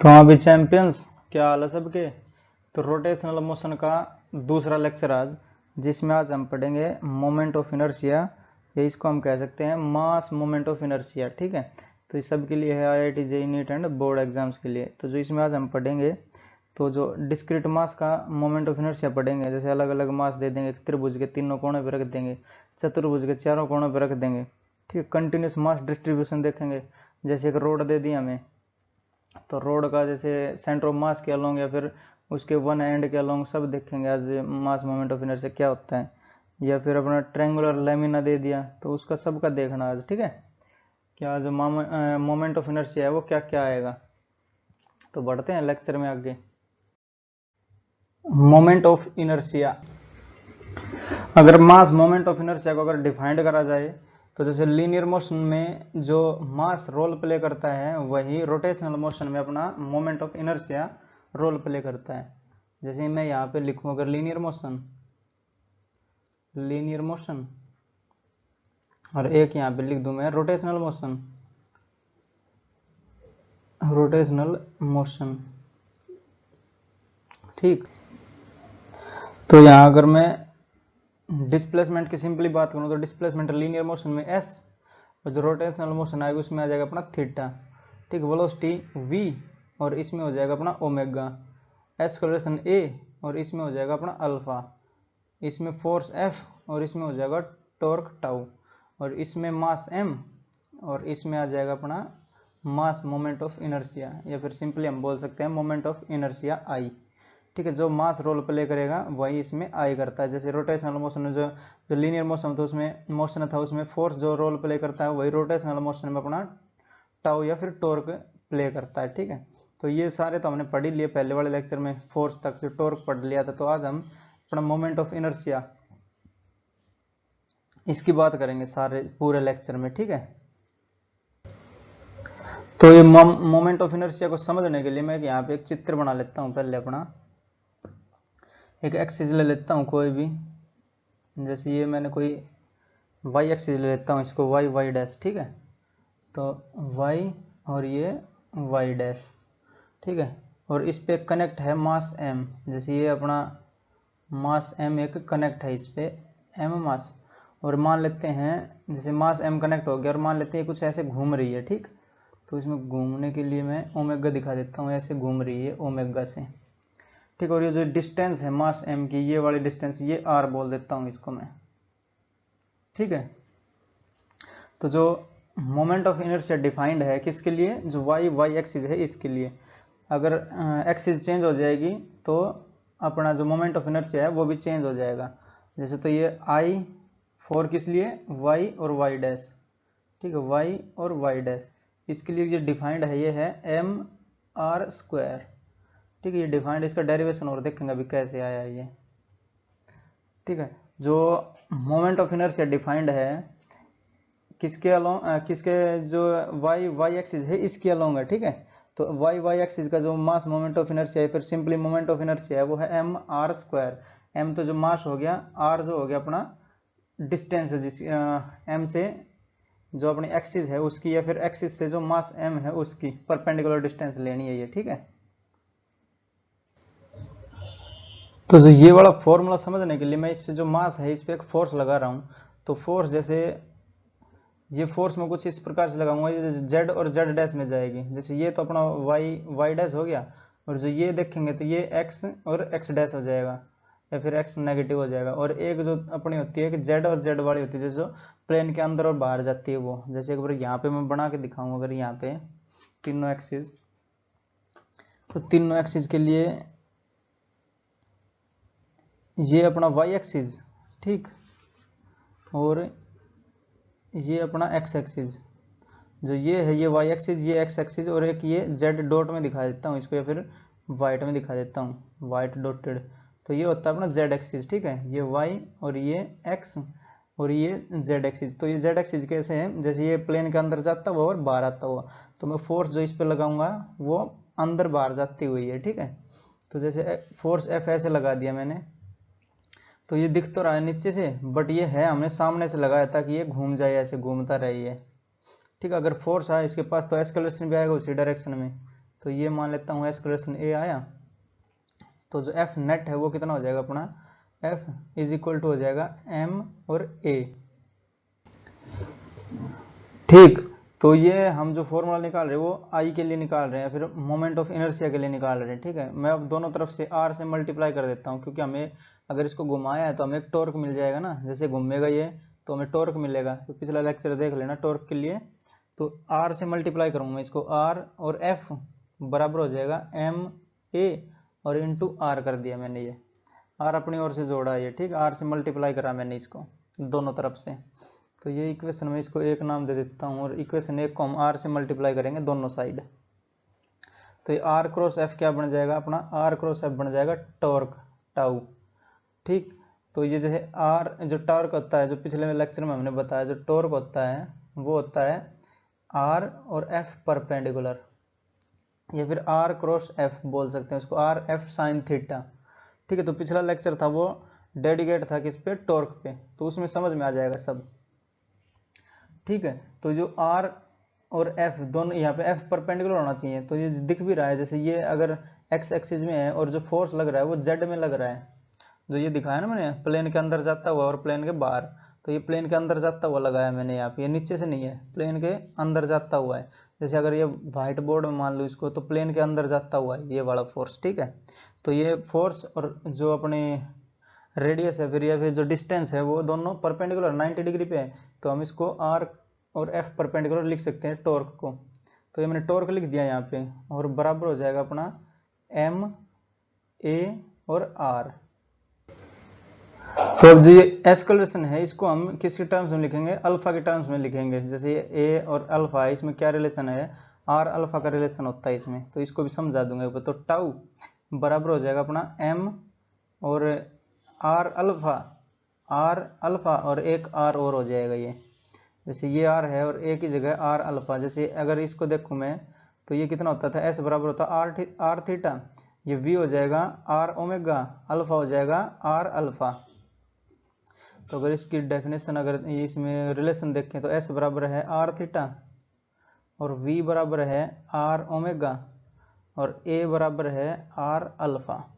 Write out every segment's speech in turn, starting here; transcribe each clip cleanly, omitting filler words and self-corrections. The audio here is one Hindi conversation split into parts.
तो हाँ भी चैंपियंस, क्या हाल है सबके। तो रोटेशनल मोशन का दूसरा लेक्चर आज, जिसमें आज हम पढ़ेंगे मोमेंट ऑफ इनर्शिया, या इसको हम कह सकते हैं मास मोमेंट ऑफ इनर्शिया। ठीक है, तो इस सब के लिए है IIT JEE neat and board exams के लिए। तो जो इसमें आज हम पढ़ेंगे, तो जो डिस्क्रीट मास का मोमेंट ऑफ इनर्शिया पढ़ेंगे, जैसे अलग अलग मास दे देंगे, त्रिभुज के तीनों कोनों पर रख देंगे, चतुर्भुज के चारों कोनों पर रख देंगे। ठीक है, कंटिन्यूस मास डिस्ट्रीब्यूशन देखेंगे। जैसे एक रोड दे दी हमें, तो रोड का जैसे सेंटर ऑफ मास के अलोंग या फिर उसके वन एंड के अलोंग सब देखेंगे आज मास मोमेंट ऑफ इनर्शिया क्या होता है। या फिर अपना ट्रेंगुलर लेमिना दे दिया, तो उसका सबका देखना आज। ठीक है, क्या जो मोमेंट ऑफ इनर्शिया है वो क्या क्या आएगा। तो बढ़ते हैं लेक्चर में आगे। मोमेंट ऑफ इनर्शिया, अगर मास मोमेंट ऑफ इनर्शिया को अगर डिफाइंड करा जाए, तो जैसे लीनियर मोशन में जो मास रोल प्ले करता है, वही रोटेशनल मोशन में अपना moment of inertia role play करता है। जैसे मैं यहाँ पे लिखूं अगर लीनियर मोशन, और एक यहाँ पे लिख दूं मैं रोटेशनल मोशन। ठीक, तो यहाँ अगर मैं डिस्प्लेसमेंट की सिंपली बात करूँ, तो डिस्प्लेसमेंट लीनियर मोशन में s, और जो रोटेशनल मोशन आएगा उसमें आ जाएगा अपना थीटा। ठीक, वेलोसिटी v, और इसमें हो जाएगा अपना ओमेगा। एक्सेलरेशन a, और इसमें हो जाएगा अपना अल्फा। इसमें फोर्स f, और इसमें हो जाएगा टॉर्क टाउ। और इसमें मास m, और इसमें आ जाएगा अपना मास मोमेंट ऑफ इनर्शिया, या फिर सिंपली हम बोल सकते हैं मोमेंट ऑफ इनर्शिया I। ठीक है, जो मास रोल प्ले करेगा वही इसमें आई करता है। जैसे रोटेशनल मोशन में जो लीनियर मोशन था उसमें फोर्स जो रोल प्ले करता है, वही रोटेशनल मोशन में अपना टाउ या फिर टॉर्क प्ले करता है। ठीक है, तो ये सारे तो हमने पढ़ ही लिए पहले वाले लेक्चर में, फोर्स तक जो टॉर्क पढ़ लिया था। तो आज हम अपना मोमेंट ऑफ इनर्शिया इसकी बात करेंगे सारे पूरे लेक्चर में। ठीक है, तो ये मोमेंट ऑफ इनर्शिया को समझने के लिए मैं यहाँ पे एक चित्र बना लेता हूँ। पहले अपना एक एक्सिस ले लेता हूँ कोई भी, जैसे ये मैंने कोई y एक्सिस ले लेता हूँ, इसको y डैश। ठीक है, तो y और ये y डैश। ठीक है, और इस पे कनेक्ट है मास m, जैसे ये अपना मास m एक कनेक्ट है इस पे m मास। और मान लेते हैं जैसे मास m कनेक्ट हो गया, और मान लेते हैं कुछ ऐसे घूम रही है। ठीक, तो इसमें घूमने के लिए मैं ओमेगा दिखा देता हूँ, ऐसे घूम रही है ओमेगा से। ठीक, और ये जो डिस्टेंस है मास m की, ये वाली डिस्टेंस, ये r बोल देता हूँ इसको मैं। ठीक है, तो जो मोमेंट ऑफ इनर्शिया डिफाइंड है किसके लिए, जो y एक्सिस है इसके लिए। अगर एक्सिस चेंज हो जाएगी तो अपना जो मोमेंट ऑफ इनर्शिया है वो भी चेंज हो जाएगा। जैसे तो ये I फॉर किस लिए, y और y डैश। ठीक है, y और y डैश, इसके लिए ये डिफाइंड है, ये है mr²। ठीक है, ये डिफाइंड, इसका डेरिवेशन और देखेंगे अभी कैसे आया ये। ठीक है, जो मोमेंट ऑफ इनर्शिया डिफाइंड है किसके अलोंग, किसके जो y एक्सिस है इसके अलोंग है। ठीक है, तो y एक्सिस का जो मास मोमेंट ऑफ इनर्शिया है, फिर सिंपली मोमेंट ऑफ इनर्शिया है, वो है mr²। m तो जो मास हो गया, r जो हो गया अपना डिस्टेंस है, जिस m से जो अपनी एक्सिस है उसकी, या फिर एक्सिस से जो मास m है उसकी परपेंडिकुलर डिस्टेंस लेनी है ये। ठीक है, तो जो ये वाला फॉर्मूला समझने के लिए मैं इस पे जो मास है इस पे एक फोर्स लगा रहा हूँ। तो फोर्स, जैसे ये फोर्स में कुछ इस प्रकार से लगाऊंगा, जेड और जेड डैश में जाएगी। जैसे ये तो अपना वाई डैश हो गया, और जो ये देखेंगे तो ये एक्स और एक्स डैश हो जाएगा, या फिर एक्स नेगेटिव हो जाएगा। और एक जो अपनी होती है कि जेड और जेड वाली होती है, जैसे जो प्लेन के अंदर और बाहर जाती है वो। जैसे एक बार यहाँ पे मैं बना के दिखाऊंगा, अगर यहाँ पे तीनों एक्सिस, तो तीनों एक्सिस के लिए ये अपना वाई एक्सिस, ठीक, और ये अपना एक्स एक्सिस, जो ये है ये वाई एक्सिस, ये एक्स एक्सिस, और एक ये जेड डॉट में दिखा देता हूँ इसको, या फिर वाइट में दिखा देता हूँ, वाइट डॉटेड। तो ये होता है अपना जेड एक्सिस। ठीक है, ये वाई और ये एक्स और ये जेड एक्सिस। तो ये जेड एक्सिस कैसे है, जैसे ये प्लेन के अंदर जाता हुआ और बाहर आता हुआ, तो मैं फोर्स जो इस पे लगाऊंगा वो अंदर बाहर जाती हुई है। ठीक है, तो जैसे फोर्स एफ ऐसे लगा दिया मैंने, तो ये दिख तो रहा है नीचे से, बट ये है हमने सामने से लगाया ताकि ये घूम जाए, ऐसे घूमता रहे ये। ठीक है, अगर फोर्स आए इसके पास तो एक्सेलरेशन भी आएगा उसी डायरेक्शन में। तो ये मान लेता हूँ एक्सेलरेशन ए आया। तो जो एफ नेट है वो कितना हो जाएगा अपना, एफ इज इक्वल टू हो जाएगा एम और ए। ठीक, तो ये हम जो फॉर्मूला निकाल रहे हैं वो आई के लिए निकाल रहे हैं, फिर मोमेंट ऑफ इनर्शिया के लिए निकाल रहे हैं। ठीक है, मैं अब दोनों तरफ से आर से मल्टीप्लाई कर देता हूँ, क्योंकि हमें अगर इसको घुमाया है तो हमें एक टॉर्क मिल जाएगा ना, जैसे घूमेगा ये तो हमें टॉर्क मिलेगा। तो पिछला लेक्चर देख लेना टॉर्क के लिए। तो आर से मल्टीप्लाई करूँगा मैं इसको, आर और एफ बराबर हो जाएगा एम ए और इंटू आर कर दिया मैंने, ये आर अपनी ओर से जोड़ा ये। ठीक, आर से मल्टीप्लाई करा मैंने इसको दोनों तरफ से। तो ये इक्वेशन में इसको एक नाम दे देता हूँ, और इक्वेशन एक को हम आर से मल्टीप्लाई करेंगे दोनों साइड। तो ये आर क्रॉस एफ क्या बन जाएगा अपना, आर क्रॉस एफ बन जाएगा टॉर्क टाउ। ठीक, तो ये जो है आर जो टॉर्क होता है, जो पिछले लेक्चर में हमने बताया, जो टॉर्क होता है वो होता है आर और एफ परपेंडिकुलर, या फिर आर क्रॉस एफ बोल सकते हैं उसको, आर एफ साइन थीटा। ठीक है, तो पिछला लेक्चर था वो डेडिकेट था किस पे, टॉर्क पे, तो उसमें समझ में आ जाएगा सब। ठीक है, तो जो आर और एफ दोनों, यहाँ पे एफ परपेंडिकुलर होना चाहिए, तो ये दिख भी रहा है, जैसे ये अगर एक्स एक्सिस में है और जो फोर्स लग रहा है वो जेड में लग रहा है, जो ये दिखाया ना मैंने, प्लेन के अंदर जाता हुआ और प्लेन के बाहर। तो ये प्लेन के अंदर जाता हुआ लगाया मैंने यहाँ पे, ये नीचे से नहीं है, प्लेन के अंदर जाता हुआ है। जैसे अगर ये व्हाइट बोर्ड में मान लो इसको, तो प्लेन के अंदर जाता हुआ है ये वाला फोर्स। ठीक है, तो ये फोर्स और जो अपने रेडियस है फिर, या फिर जो डिस्टेंस है, वो दोनों परपेंडिकुलर 90 डिग्री पे है। तो हम इसको आर और एफ परपेंडिकुलर लिख सकते हैं टॉर्क को। तो ये मैंने टॉर्क लिख दिया यहाँ पे, और बराबर हो जाएगा अपना एम ए और आर। तो अब जो ये एक्सेलरेशन है इसको हम किसके टर्म्स में लिखेंगे, अल्फा के टर्म्स में लिखेंगे। जैसे ए और अल्फा है, इसमें क्या रिलेशन है, आर अल्फा का रिलेशन होता है इसमें, तो इसको भी समझा दूंगा ऊपर। तो टाउ बराबर हो जाएगा अपना एम और आर अल्फा और एक आर और हो जाएगा ये। जैसे ये आर है और ए की जगह आर अल्फा, जैसे अगर इसको देखूं मैं तो ये कितना होता था, एस बराबर होता आर थीटा, ये वी हो जाएगा आर ओमेगा, अल्फा हो जाएगा आर अल्फा। तो अगर इसकी डेफिनेशन, अगर इसमें रिलेशन देखें तो एस बराबर है आर थीटा और वी बराबर है आर ओमेगा और ए बराबर है आर अल्फा।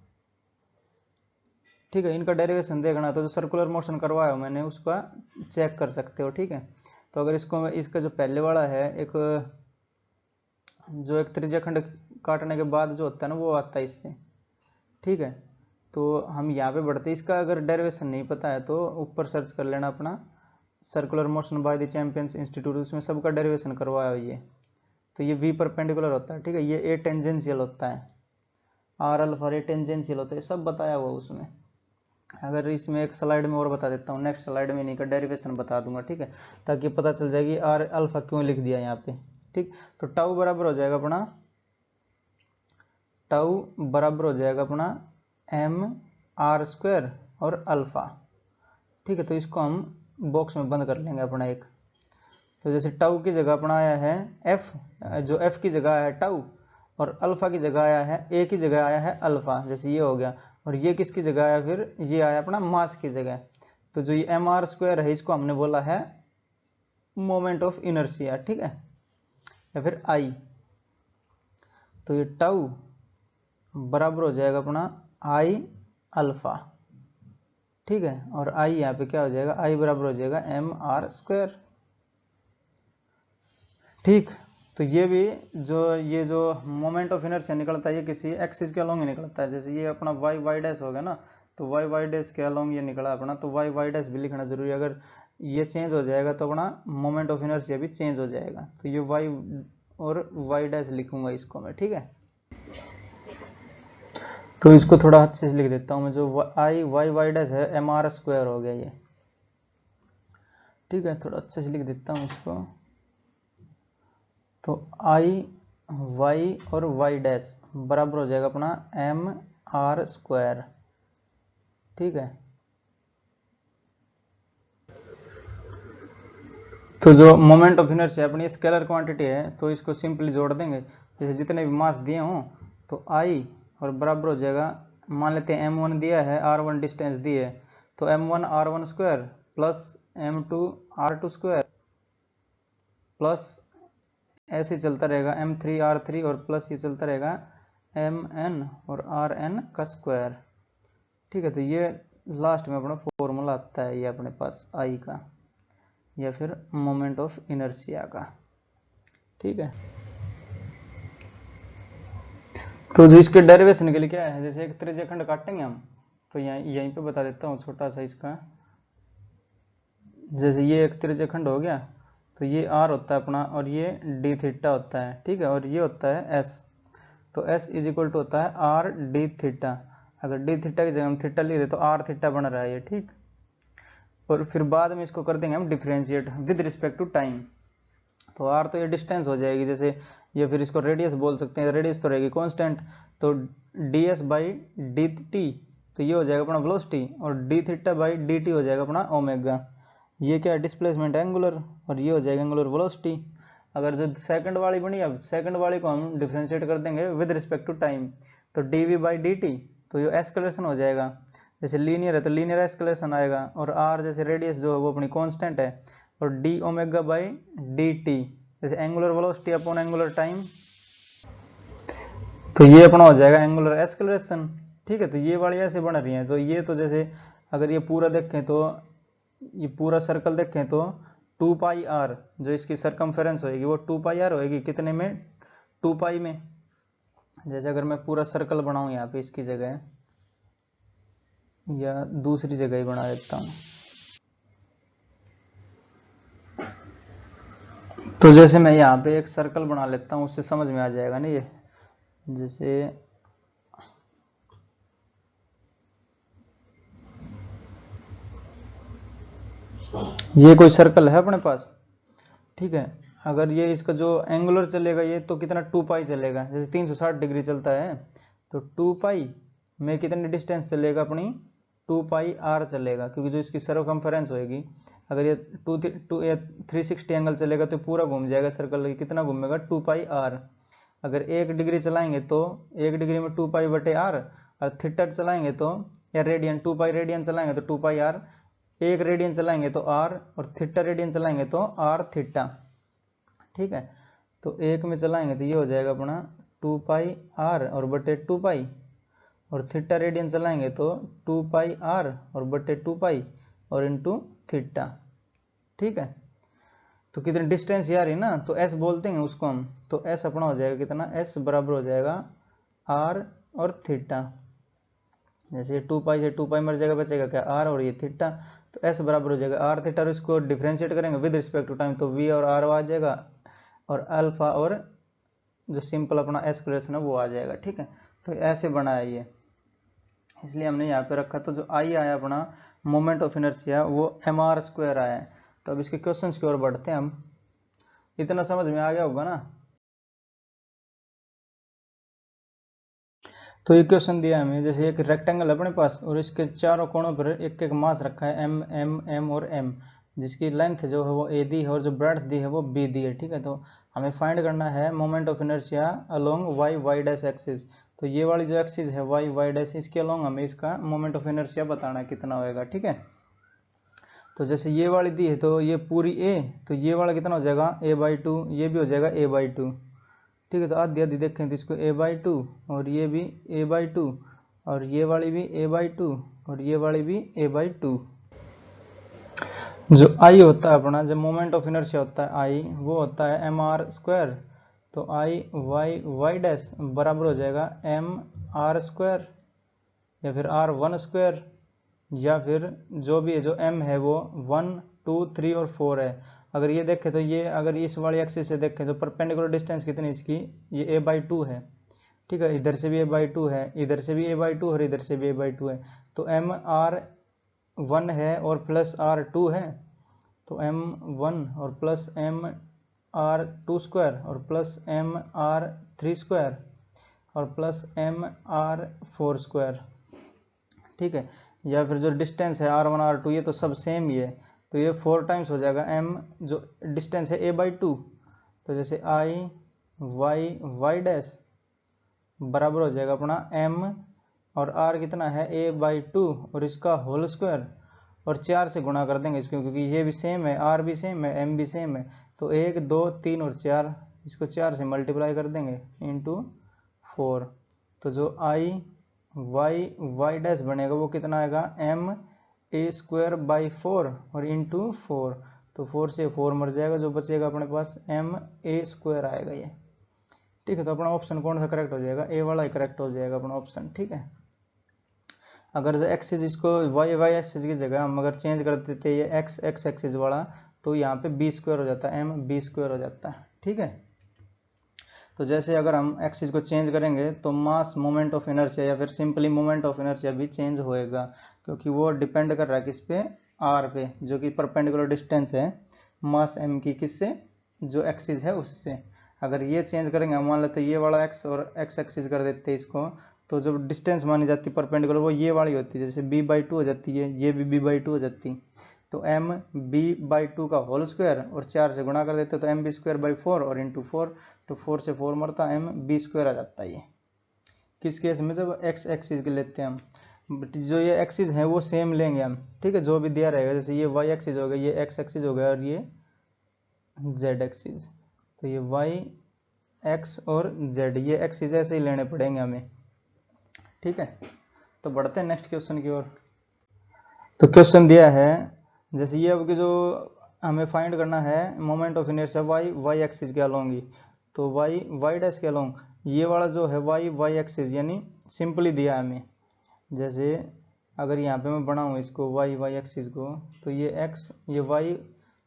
ठीक है, इनका डेरिवेशन देखना तो जो सर्कुलर मोशन करवाया हो मैंने उसका चेक कर सकते हो। ठीक है, तो अगर इसको, इसका जो पहले वाला है एक जो एक त्रिज्या खंड काटने के बाद जो होता है ना वो आता है इससे। ठीक है, तो हम यहाँ पे बढ़ते, इसका अगर डेरिवेशन नहीं पता है तो ऊपर सर्च कर लेना अपना circular motion by the champions institute, उसमें सबका डेरिवेशन करवाया हो ये। तो ये वी परपेंडिकुलर होता है, ठीक है, ये ए टेंजेंशियल होता है, आर अल्फा ए टेंजेंशियल होता है, सब बताया हुआ उसमें। अगर इसमें एक स्लाइड में और बता देता हूँ, नेक्स्ट स्लाइड में नहीं का डेरिवेशन बता दूंगा। ठीक है, ताकि पता चल जाएगी आर अल्फा क्यों लिख दिया यहाँ पे। ठीक, तो टाउ बराबर हो जाएगा अपना, टाउ बराबर हो जाएगा अपना एम आर स्क्वायर और अल्फा। ठीक है, तो इसको हम बॉक्स में बंद कर लेंगे अपना एक। तो जैसे टाउ की जगह अपना आया है एफ, जो एफ की जगह आया है टाउ, और अल्फा की जगह आया है, ए की जगह आया है अल्फा, जैसे ये हो गया। और ये किसकी जगह आया, फिर ये आया अपना मास की जगह। तो जो ये एम आर स्क्वायर है इसको हमने बोला है मोमेंट ऑफ इनर्शिया। ठीक है, या फिर आई। तो ये टाउ बराबर हो जाएगा अपना आई अल्फा। ठीक है, और आई यहाँ पे क्या हो जाएगा, आई बराबर हो जाएगा एम आर स्क्वायर। ठीक, तो ये भी ये जो मोमेंट ऑफ इनर्शिया निकलता है ये किसी एक्सिस के अलोंग ही निकलता है। जैसे ये अपना वाई वाई डैश हो गया ना, तो वाई वाई डैश के अलोंग ये निकला अपना, तो वाई वाई डैश भी लिखना जरूरी है। अगर ये चेंज हो जाएगा तो अपना मोमेंट ऑफ इनर्शिया भी चेंज हो जाएगा। तो ये वाई और वाई डैश लिखूंगा इसको मैं। ठीक है, तो इसको थोड़ा अच्छे से लिख देता हूँ मैं, जो आई वाई वाई डैश है एम आर स्क्वायर हो गया ये। ठीक है, थोड़ा अच्छे से लिख देता हूँ इसको। तो आई वाई और वाई डैश बराबर हो जाएगा अपना एम आर स्क्वायर। ठीक है, तो जो मोमेंट ऑफ इनर्शिया अपनी स्केलर क्वांटिटी है, तो इसको सिंपली जोड़ देंगे। जैसे जितने भी मास दिए हों तो आई और बराबर हो जाएगा, मान लेते हैं m1 दिया है, r1 डिस्टेंस दी है, तो m1 r1 square plus m2 r2 square plus ऐसे चलता रहेगा m3r3 और प्लस ये चलता रहेगा mn और rn का स्क्वायर। ठीक है, तो ये लास्ट में अपना फॉर्मूला आता है ये अपने पास आई का या फिर मोमेंट ऑफ इनर्शिया का। ठीक है, तो जो इसके डेरिवेशन के लिए क्या है, जैसे एक त्रिज्यखंड काटेंगे हम, तो यहीं पे बता देता हूँ छोटा सा इसका। जैसे ये एक त्रिज्यखंड हो गया, तो ये r होता है अपना और ये d थीटा होता है। ठीक है, और ये होता है s, तो s इज इक्वल टू होता है r d थीटा। अगर d थीटा की जगह हम थीटा लिख दे तो r थीटा बन रहा है ये। ठीक, और फिर बाद में इसको कर देंगे हम differentiate with respect to time, तो r तो ये डिस्टेंस हो जाएगी जैसे, या फिर इसको रेडियस बोल सकते हैं, रेडियस तो रहेगी कांस्टेंट, तो ds बाई डी टी, तो ये हो जाएगा अपना वेलोसिटी, और d theta by D T हो जाएगा अपना ओमेगा। ये क्या है, डिस्प्लेसमेंट एंगुलर, और ये हो जाएगा एंगुलर वेलोसिटी। अगर जो सेकंड वाली बनी, अब सेकंड वाली को हम डिफरेंशिएट कर देंगे विद रिस्पेक्ट टू टाइम, तो dv बाई dt, तो ये एस्केलेशन हो जाएगा। जैसे लीनियर है तो लीनियर एस्केलेशन आएगा, और r जैसे रेडियस जो है वो अपनी कांस्टेंट है, और d ओमेगा बाई dt जैसे angular velocity upon angular time, तो ये अपना हो जाएगा एंगुलर एस्केलेशन। ठीक है, तो ये वाली ऐसे बन रही है, तो ये तो जैसे अगर ये पूरा देखें तो ये पूरा सर्कल देखें तो 2 पाई आर जो इसकी सरकमफेरेंस होएगी वो 2 पाई आर होएगी, कितने में, 2 पाई में। जैसे अगर मैं पूरा सर्कल बनाऊं यहाँ पे इसकी जगह, या दूसरी जगह ही बना देता हूँ, तो जैसे मैं यहाँ पे एक सर्कल बना लेता हूँ, उससे समझ में आ जाएगा ना ये। जैसे ये कोई सर्कल है अपने पास। ठीक है, अगर ये इसका जो एंगुलर चलेगा ये तो कितना 2 पाई चलेगा, जैसे 360 डिग्री चलता है, तो 2 पाई में कितनी डिस्टेंस चलेगा अपनी, 2 पाई आर चलेगा, क्योंकि जो इसकी सर्कमफेरेंस होएगी, अगर ये 360 एंगल चलेगा तो पूरा घूम जाएगा सर्कल, कितना घूमेगा, 2 पाई आर। अगर 1 डिग्री चलाएंगे तो 1 डिग्री में 2 पाई बटे आर, और थीटा चलाएंगे तो, या रेडियन 2 पाई रेडियन चलाएंगे तो 2 पाई आर, 1 रेडियन चलाएंगे तो आर, और थीटा रेडियन चलाएंगे तो आर थीटा। ठीक है, तो 1 में चलाएंगे तो ये हो जाएगा अपना 2 पाई आर और बटे 2 पाई, और थीटा रेडियन चलाएंगे तो 2 पाई आर और बटे 2 पाई और इंटू थीटा। ठीक है, तो कितनी डिस्टेंस यार है ना, तो एस बोलते हैं उसको हम, तो एस अपना हो जाएगा कितना, एस बराबर हो जाएगा आर और थीटा। जैसे 2 पाई से 2 पाई मर जाएगा, बचेगा क्या, आर और ये थीटा, तो एस बराबर हो जाएगा आर थीटा, और इसको डिफरेंशिएट करेंगे विद रिस्पेक्ट टू टाइम, तो वी और आर आ जाएगा, और अल्फा और जो सिंपल अपना एस्केलेशन है वो आ जाएगा। ठीक है, तो ऐसे बना है ये, इसलिए हमने यहाँ पे रखा। तो जो आई आया अपना मोमेंट ऑफ इनर्शिया वो mr स्क्वायर आया है। तो अब इसके क्वेश्चंस की ओर बढ़ते हैं हम, इतना समझ में आ गया होगा ना। तो ये क्वेश्चन दिया हमें, जैसे एक रेक्टेंगल है अपने पास और इसके चारों कोणों पर एक एक मास रखा है m m m और m, जिसकी लेंथ जो है वो a दी है और जो ब्रेड्थ दी है वो b दी है। ठीक है, तो हमें फाइंड करना है moment of inertia along y dash axis. तो ये वाली जो एक्सिस है y डैश, इसके अलोंग हमें इसका मोमेंट ऑफ इनर्शिया बताना है कितना होएगा। ठीक है, तो जैसे ये वाली दी है तो ये पूरी a, तो ये वाला कितना हो जाएगा a/2, ये भी हो जाएगा a/2। ठीक है, तो आधी आधी देखें तो इसको a/2 और ये भी a/2 और ये वाली भी a/2 और ये वाली भी a/2। जो आई होता है अपना, जब मोमेंट ऑफ इनर्शिया होता है आई, वो होता है mr स्क्वायर, तो आई y डैश बराबर हो जाएगा mr स्क्वायर या फिर r1 स्क्वायर, या फिर जो भी है, जो m है वो 1 2 3 और 4 है। अगर ये देखें तो ये, अगर इस वाली एक्सिस से देखें तो परपेंडिकुलर डिस्टेंस कितनी इसकी, ये a/2 है। ठीक है, इधर से भी a/2 है, इधर से भी a/2 और इधर से भी a/2 है, तो mr1 है और प्लस r2 है, तो m1 और प्लस mr2 स्क्वायर और प्लस mr3 स्क्वायर और प्लस mr4 स्क्वायर। ठीक है, या फिर जो डिस्टेंस है r1 r2 ये तो सब सेम ही है, तो ये 4 टाइम्स हो जाएगा m जो डिस्टेंस है a/2, तो जैसे i y डैश बराबर हो जाएगा अपना m और r कितना है a/2 और इसका होल स्क्वायर, और 4 से गुणा कर देंगे इसको, क्योंकि ये भी सेम है, r भी सेम है, m भी सेम है, तो 1 2 3 और 4 इसको 4 से मल्टीप्लाई कर देंगे इंटू 4, तो जो आई वाई वाई डैश बनेगा वो कितना आएगा एम ए स्क्वायर बाई 4 और इंटू 4, तो 4 से 4 मर जाएगा, जो बचेगा अपने पास एम ए स्क्वायर आएगा ये। ठीक है, तो अपना ऑप्शन कौन सा करेक्ट हो जाएगा, ए वाला ही करेक्ट हो जाएगा अपना ऑप्शन। ठीक है, अगर जो एक्सिस इसको वाई वाई एक्सिस की जगह हम अगर चेंज कर देते ये एक्स एक्स एक्सिस वाला, तो यहाँ पे बी स्क्वायर हो जाता है, एम बी स्क्वायर हो जाता है। ठीक है, तो जैसे अगर हम एक्सिस को चेंज करेंगे तो मास मोमेंट ऑफ इनर्शिया या फिर सिंपली मोमेंट ऑफ इनर्शिया भी चेंज होएगा, क्योंकि वो डिपेंड कर रहा है किस पे, आर पे, जो कि परपेंडिकुलर डिस्टेंस है मास एम की किससे, जो एक्सिस है उससे। अगर ये चेंज करेंगे, मान लेते ये वाला एक्स और एक्स एक्सिस कर देते हैं इसको, तो जो डिस्टेंस मानी जाती है परपेंडिकुलर वो ये वाली होती है, जैसे b/2 हो जाती है, ये भी b/2 हो जाती है, तो एम b/2 का होल स्क्वायर और 4 से गुणा कर देते तो एम बी स्क्वायर बाई 4 और इंटू 4, तो 4 से 4 मरता, एम बी स्क्वायर आ जाता है। ये किस केस में, जब एक्स एक्सिस के लेते हैं हम, बट जो ये एक्सिस है वो सेम लेंगे हम। ठीक है, जो भी दिया रहेगा, जैसे ये वाई एक्सिस हो गया, ये एक्स एक्सिस हो गया और ये जेड एक्सिस, तो ये वाई एक्स और जेड ये एक्सिस ऐसे ही लेने पड़ेंगे हमें। ठीक है, तो बढ़ते हैं नेक्स्ट क्वेश्चन की ओर। तो क्वेश्चन दिया है, जैसे ये अब जो हमें फाइंड करना है moment of inertia Y Y axis के अलोंग, तो वाई वाई डैश के अलोंग, ये वाला जो है वाई वाई एक्सिस यानी सिंपली दिया है हमें, जैसे अगर यहाँ पे मैं बनाऊँ इसको वाई वाई एक्सिस को, तो ये एक्स ये वाई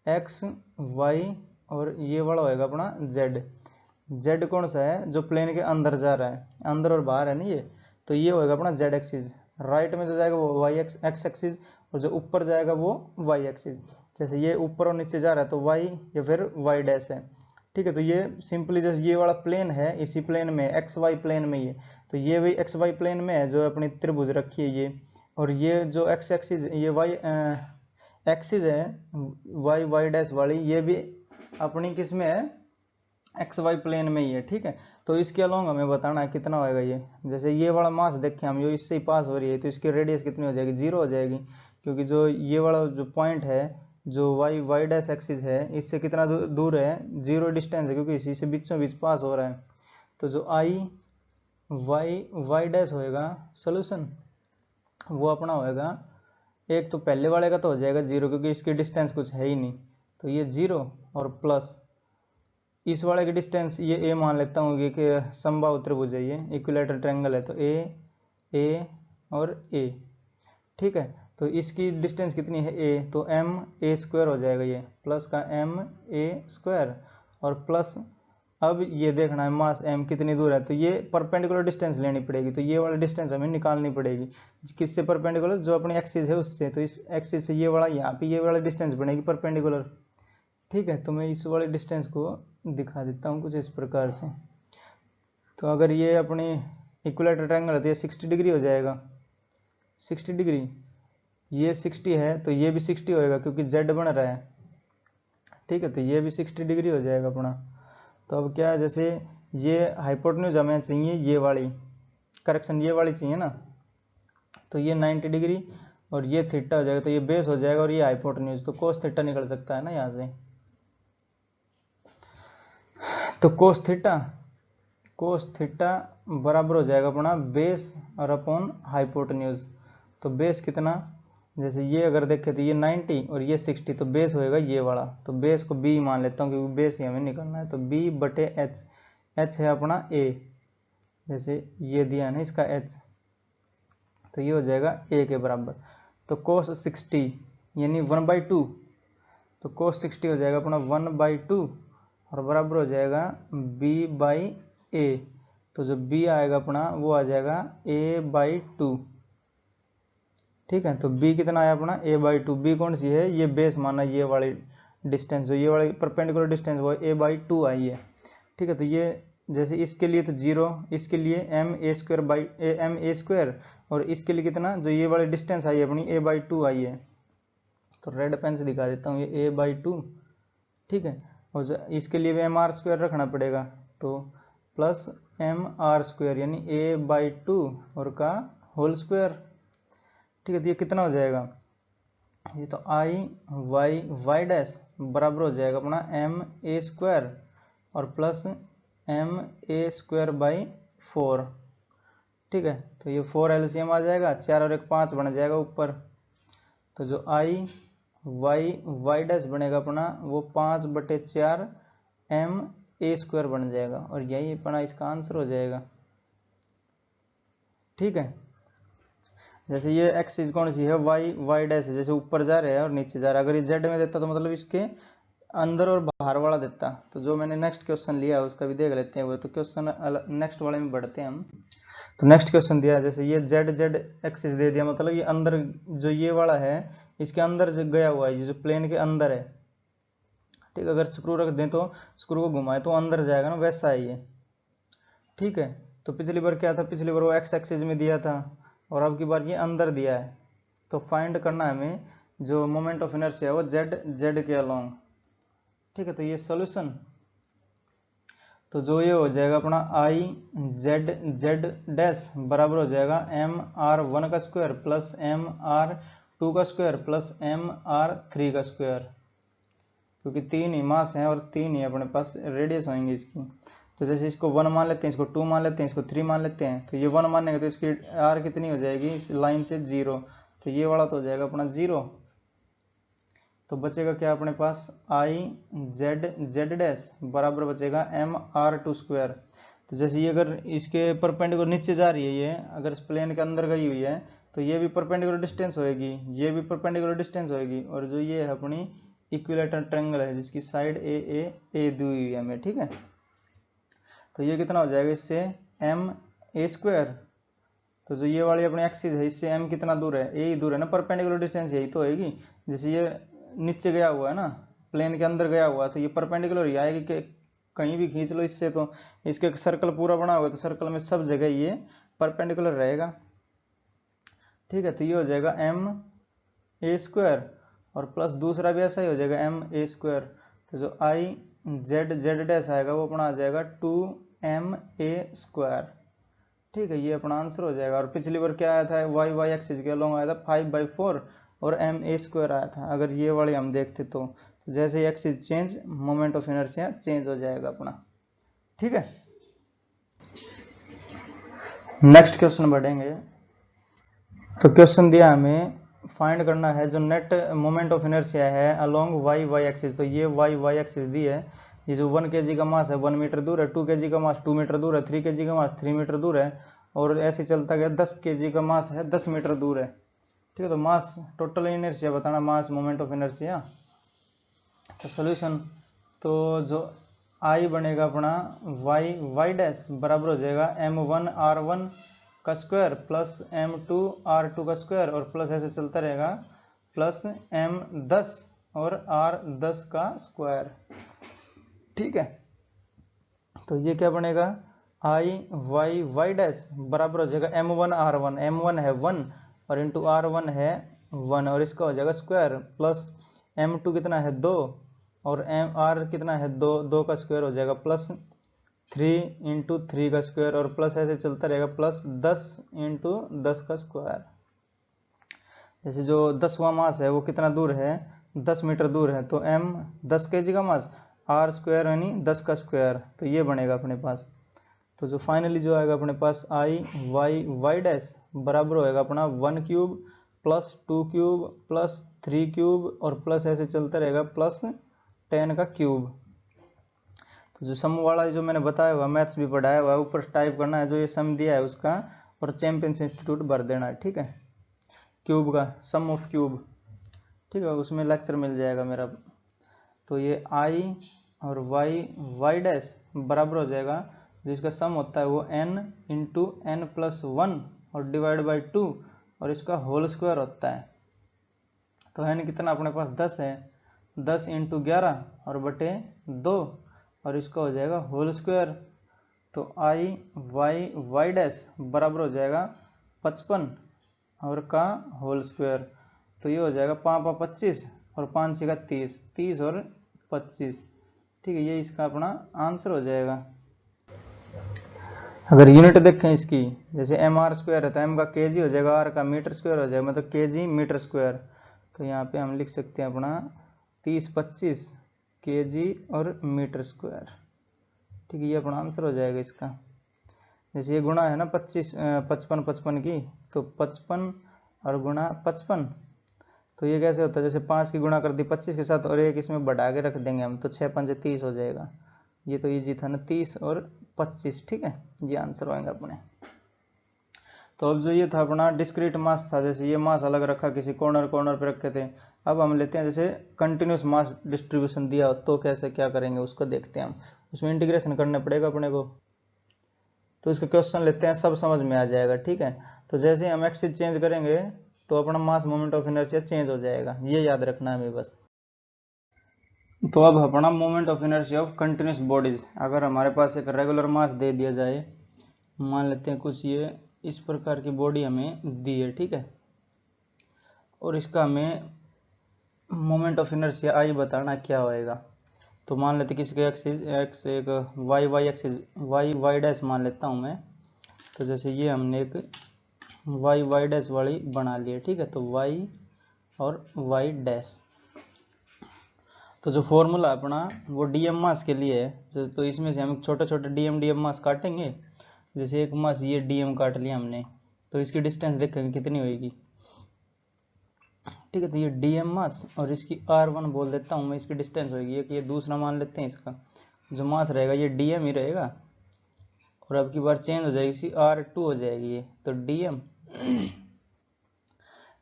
एक्स वाई और ये वाला होएगा अपना जेड। जेड कौन सा है, जो प्लेन के अंदर जा रहा है, अंदर और बाहर है ना ये, तो ये होएगा अपना जेड एक्सिस। राइट में जो जाएगा वो वाई एक्स एक्सिस और जो ऊपर जाएगा वो वाई एक्सिस। जैसे ये ऊपर और नीचे जा रहा है तो वाई या फिर वाई डैश है। ठीक है, तो ये सिंपली जैसे ये वाला प्लेन है, इसी प्लेन में एक्स वाई प्लेन में ये, तो ये भी एक्स वाई प्लेन में है जो अपनी त्रिभुज रखी है ये, और ये जो एक्स एक्सिस ये वाई एक्सिस है वाई वाई डैश वाली, ये भी अपनी किस में है, एक्स वाई प्लेन में ही है। ठीक है, तो इसके अलोंग हमें बताना है कितना होएगा ये, जैसे ये वाला मास देखें हम, जो इससे ही पास हो रही है, तो इसकी रेडियस कितनी हो जाएगी, 0 हो जाएगी, क्योंकि जो ये वाला जो पॉइंट है जो वाई वाई डैश एक्सिस है इससे कितना दूर है, 0 डिस्टेंस है, क्योंकि इसी से बीचों बीच पास हो रहा है। तो जो आई वाई वाई डैश होएगा सोल्यूशन वो अपना होएगा, एक तो पहले वाले का तो हो जाएगा 0 क्योंकि इसकी डिस्टेंस कुछ है ही नहीं, तो ये 0 और प्लस इस वाले की डिस्टेंस ये ए मान लेता हूँ, ये कि समबाहु त्रिभुज है, ये इक्विलेटरल ट्रायंगल है, तो ए और ए। ठीक है, तो इसकी डिस्टेंस कितनी है ए, तो एम ए स्क्वायर हो जाएगा ये, प्लस का एम ए स्क्वायर और प्लस, अब ये देखना है मास एम कितनी दूर है, तो ये परपेंडिकुलर डिस्टेंस लेनी पड़ेगी, तो ये वाला डिस्टेंस हमें निकालनी पड़ेगी, किससे परपेंडिकुलर, जो अपनी एक्सिस है उससे, तो इस एक्सिस से ये वाला यहाँ पे ये वाला डिस्टेंस बनेगी परपेंडिकुलर। ठीक है, तो मैं इस वाले डिस्टेंस को दिखा देता हूँ कुछ इस प्रकार से। तो अगर ये अपनी इक्विलेटरल ट्रायंगल है तो ये 60 डिग्री हो जाएगा, 60 डिग्री, ये 60 है तो ये भी 60 होएगा क्योंकि जेड बन रहा है। ठीक है, तो ये भी 60 डिग्री हो जाएगा अपना। तो अब क्या है, जैसे ये हाइपोटेन्यूज हमें चाहिए, ये वाली करेक्शन ये वाली चाहिए ना, तो ये 90 डिग्री और ये थीटा हो जाएगा, तो ये बेस हो जाएगा और ये हाइपोटेन्यूज, तो कोस थीटा निकल सकता है ना यहाँ से, तो कोस थीटा बराबर हो जाएगा अपना बेस और अपॉन हाइपोटेन्यूज। तो बेस कितना, जैसे ये अगर देखें तो ये 90 और ये 60, तो बेस होएगा ये वाला, तो बेस को b मान लेता हूँ क्योंकि बेस ही हमें निकालना है, तो b बटे h, h है अपना a, जैसे ये दिया है ना इसका h, तो ये हो जाएगा a के बराबर। तो cos 60 यानी 1/2, तो cos 60 हो जाएगा अपना 1/2 और बराबर हो जाएगा b/a, तो जो b आएगा अपना वो आ जाएगा a/2। ठीक है, तो b कितना आया अपना a/2, b कौन सी है, ये बेस माना, ये वाली डिस्टेंस जो ये वाली परपेंडिकुलर डिस्टेंस वो a/2 आई है। ठीक है, तो ये जैसे इसके लिए तो 0, इसके लिए एम ए स्क्वायर और इसके लिए कितना, जो ये वाली डिस्टेंस आई है अपनी a/2 आई है, तो रेड पेन से दिखा देता हूँ ये a/2। ठीक है, और इसके लिए भी mr² रखना पड़ेगा, तो प्लस mr² यानी a/2 और का होल स्क्वायर। ठीक है, तो ये कितना हो जाएगा, ये तो आई वाई वाई डैश बराबर हो जाएगा अपना एम ए स्क्वायर और plus M A square by 4। ठीक है, तो ये 4 एलसीएम आ जाएगा, 4 और 1 5 बन जाएगा ऊपर। तो जो आई वाई वाई डैश बनेगा अपना वो 5/4 एम ए स्क्वायर बन जाएगा, और यही अपना इसका आंसर हो जाएगा। ठीक है, जैसे ये एक्सिस कौन सी है, वाई वाई डैश है, जैसे ऊपर जा रहे हैं और नीचे जा रहा है। अगर ये जेड में देता तो मतलब इसके अंदर और बाहर वाला देता। तो जो मैंने नेक्स्ट क्वेश्चन लिया उसका भी देख लेते हैं। वो तो क्वेश्चन नेक्स्ट वाले में बढ़ते हैं हम। तो नेक्स्ट क्वेश्चन दिया है, जैसे ये जेड जेड एक्सिस दे दिया, मतलब ये अंदर जो ये वाला है इसके अंदर जो गया हुआ है, ये जो प्लेन के अंदर है। ठीक है, अगर स्क्रू रख दें तो स्क्रू को घुमाए तो अंदर जाएगा ना, वैसा है ये। ठीक है, तो पिछली बार क्या था, पिछली बार वो एक्स एक्सिस में दिया था और अब की बार ये अंदर दिया है। तो फाइंड करना है हमें जो मोमेंट ऑफ इनर्शिया है वो जेड जेड के अलोंग। ठीक है, तो ये सॉल्यूशन, तो जो ये हो जाएगा अपना आई जेड जेड डैश बराबर हो जाएगा एम आर 1 का स्क्वायर प्लस एम आर 2 का स्क्वायर प्लस एम आर 3 का स्क्वायर, क्योंकि 3 ही मास हैं और 3 ही अपने पास रेडियस होंगे इसकी। तो जैसे इसको 1 मान लेते हैं, इसको 2 मान लेते हैं, इसको 3 मान लेते हैं। तो ये 1 मानेंगे तो इसकी आर कितनी हो जाएगी इस लाइन से 0, तो ये वाला तो हो जाएगा अपना 0। तो बचेगा क्या अपने पास, आई जेड जेड डैश बराबर बचेगा एम आर 2 स्क्वायर। तो जैसे ये अगर इसके परपेंडिकुलर नीचे जा रही है, ये अगर इस प्लेन के अंदर गई हुई है तो ये भी परपेंडिकुलर डिस्टेंस होएगी, ये भी परपेंडिकुलर डिस्टेंस होएगी, और जो ये है अपनी इक्विलेटरल ट्रायंगल है जिसकी साइड ए दी हुई है हमें। ठीक है, तो ये कितना हो जाएगा इससे एम ए स्क्वायर। तो जो ये वाली अपनी एक्सिस है इससे एम कितना दूर है, ए ही दूर है ना, परपेंडिकुलर डिस्टेंस यही तो होगी। जैसे ये नीचे गया हुआ है ना, प्लेन के अंदर गया हुआ है, तो ये परपेंडिकुलर ही आएगी कि कहीं भी खींच लो इससे, तो इसके सर्कल पूरा बना हुआ है तो सर्कल में सब जगह ये परपेंडिकुलर रहेगा। ठीक है, तो ये हो जाएगा एम ए स्क्वायर और प्लस दूसरा भी ऐसा ही हो जाएगा एम ए स्क्वायर। तो जो आई जेड जेड डैश आएगा वो अपना आ जाएगा 2m a स्क्वायर। ठीक है, ये अपना आंसर हो जाएगा। और पिछली बार क्या आया था, वाई वाई एक्सिस के अलोंग आया था 5/4 और एम ए स्क्वायर आया था। अगर ये वाले हम देखते तो जैसे ही axis change moment of inertia change हो जाएगा अपना। ठीक है, नेक्स्ट क्वेश्चन बढ़ेंगे। तो क्वेश्चन दिया हमें फाइंड करना है जो नेट मोमेंट ऑफ इनर्शिया है अलोंग वाई वाई एक्सिस। तो ये वाई वाई एक्सिस दी है, ये जो 1 kg का मास है 1 मीटर दूर है, 2 kg का मास 2 मीटर दूर है, 3 kg का मास 3 मीटर दूर है, और ऐसे चलता गया 10 kg का मास है 10 मीटर दूर है। ठीक है, तो मास टोटल इनर्शिया बताना, मास मोमेंट ऑफ इनर्शिया। तो सोल्यूशन, तो जो आई बनेगा अपना वाई वाई डैश बराबर हो जाएगा m1 r1 का स्क्वायर प्लस m2 r2 का स्क्वायर, और प्लस ऐसे चलता रहेगा प्लस m10 और r10 का स्क्वायर। ठीक है, तो ये क्या बनेगा, आई वाई वाई डैश बराबर हो जाएगा m1 r1, m1 है 1 और इंटू r1 है 1, और इसका हो जाएगा स्क्वायर प्लस m2 कितना है 2 और r कितना है 2, 2 का स्क्वायर हो जाएगा प्लस 3 इंटू 3 का स्क्वायर, और प्लस ऐसे चलता रहेगा प्लस 10 इंटू 10 का स्क्वायर। जैसे जो 10वां मास है वो कितना दूर है, 10 मीटर दूर है, तो m 10 kg का मास, r स्क्वायर यानी 10 का स्क्वायर, तो ये बनेगा अपने पास। तो जो फाइनली जो आएगा अपने पास आई वाई वाई डैश बराबर होएगा अपना 1 cube plus 2 cube plus 3 cube, और प्लस ऐसे चलता रहेगा प्लस 10 का क्यूब। तो जो सम वाला जो मैंने बताया हुआ, मैथ्स भी पढ़ाया हुआ है, ऊपर टाइप करना है जो ये सम दिया है उसका, और चैंपियंस इंस्टीट्यूट भर देना है। ठीक है, क्यूब का सम ऑफ क्यूब। ठीक है, उसमें लेक्चर मिल जाएगा मेरा। तो ये आई और वाई वाई डैश बराबर हो जाएगा, जो इसका सम होता है वो n इंटू n प्लस 1 और डिवाइड बाई 2 और इसका होल स्क्वायर होता है। तो n कितना अपने पास 10 है, 10 इंटू 11 और बटे 2, और इसका हो जाएगा होल स्क्वायर। तो आई वाई वाई डैश बराबर हो जाएगा 55 और का होल स्क्वायर। तो ये हो जाएगा 5 25 और 5 6 30, 30 और 25। ठीक है, ये इसका अपना आंसर हो जाएगा। अगर यूनिट देखें इसकी, जैसे एम आर स्क्वायर है तो एम का केजी हो जाएगा, आर का मीटर स्क्वायर हो जाएगा, मतलब केजी मीटर स्क्वायर। तो यहाँ पे हम लिख सकते हैं अपना 30 25 केजी और मीटर स्क्वायर। ठीक है, ये अपना आंसर हो जाएगा इसका। जैसे ये गुणा है ना 25 55 55 की, तो 55 और गुणा 55, तो ये कैसे होता है, जैसे 5 की गुणा कर दी 25 के साथ और एक इसमें बढ़ा के रख देंगे हम, तो 6 5 30 हो जाएगा। ये तो इजी था ना, 30 और 25, ठीक है, ये आंसर होएगा अपने। तो अब जो ये था अपना डिस्क्रीट मास था, जैसे ये मास अलग रखा, किसी कॉर्नर पे रखे थे। अब हम लेते हैं जैसे कंटिन्यूस मास डिस्ट्रीब्यूशन दिया हो तो कैसे क्या करेंगे उसको देखते हैं हम। उसमें इंटीग्रेशन करना पड़ेगा अपने को, तो इसका क्वेश्चन लेते हैं, सब समझ में आ जाएगा, ठीक है। तो जैसे हम एक्सिस चेंज करेंगे तो अपना मास मोमेंट ऑफ इनर्शिया चेंज हो जाएगा, ये याद रखना है हमें बस। तो अब अपना moment of inertia of continuous bodies, अगर हमारे पास एक रेगुलर मास दे दिया जाए, मान लेते हैं कुछ ये इस प्रकार की बॉडी हमें दी है, ठीक है, और इसका हमें मोमेंट ऑफ इनर्शिया आई बताना क्या होएगा। तो मान लेते किसी के एक्सिस एक्स, एक वाई एक्सिस वाई डैश मान लेता हूँ मैं। तो जैसे ये हमने एक वाई डैश वाली बना ली है, ठीक है, तो वाई और वाई डैश। तो जो फॉर्मूला अपना वो डीएम मास के लिए है, तो इसमें से हम छोटे छोटे डीएम मास काटेंगे। जैसे एक मास ये डीएम काट लिया हमने, तो इसकी डिस्टेंस देखेंगे कितनी होगी, ठीक है। तो ये डीएम मास और इसकी R1 बोल देता हूँ मैं, इसकी डिस्टेंस होगी एक, ये दूसरा मान लेते हैं, इसका जो मास रहेगा ये डीएम ही रहेगा, और अब की बार चेंज हो जाएगी, इसकी R2 हो जाएगी ये, तो डीएम।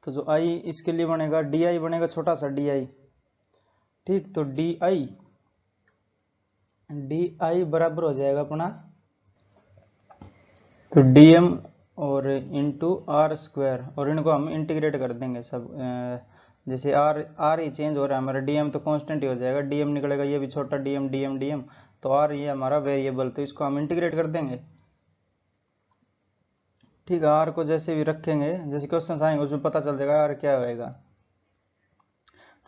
तो जो आई इसके लिए बनेगा डी बनेगा छोटा सा डी, ठीक, तो डी बराबर हो जाएगा अपना, तो डीएम और इंटू R², और इनको हम इंटीग्रेट कर देंगे सब। जैसे आर ही चेंज हो रहा है हमारा, डीएम तो कांस्टेंट ही हो जाएगा, डीएम निकलेगा, ये भी छोटा डीएम, तो आर ये हमारा वेरिएबल, तो इसको हम इंटीग्रेट कर देंगे, ठीक है। आर को जैसे भी रखेंगे, जैसे क्वेश्चन आएंगे उसमें पता चल जाएगा आर क्या होएगा।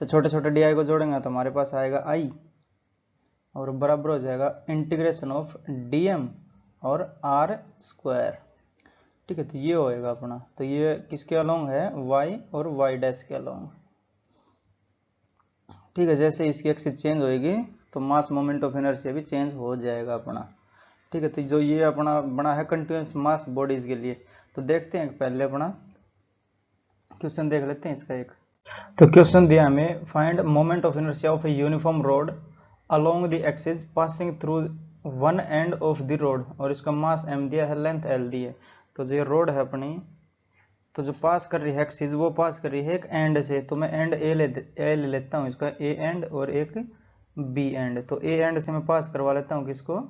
तो छोटे छोटे डी को जोड़ेंगे तो हमारे पास आएगा आई, और बराबर हो जाएगा इंटीग्रेशन ऑफ डीएम और R², ठीक है। तो ये होएगा अपना, तो ये किसके अलोंग है, y और y डैश के अलोंग, ठीक है। जैसे इसकी एक्सिस चेंज होएगी तो मास मोमेंट ऑफ इनर्शिया भी चेंज हो जाएगा अपना, ठीक है। तो जो ये अपना बना है कंटिन्यूस मास बॉडीज के लिए, तो देखते हैं पहले अपना क्वेश्चन देख लेते हैं इसका एक। तो क्वेश्चन दिया हमें, find moment of inertia of a uniform road along the axis passing through one end of the road, और इसका मास m दिया है, लेंथ l दी है। तो जो रोड है अपनी, तो जो पास कर रही है एक्सिस वो पास कर रही है एक एंड से, तो मैं एंड ए ले लेता हूँ, इसका ए एंड और एक बी एंड। तो ए एंड से मैं पास करवा लेता हूँ किसको,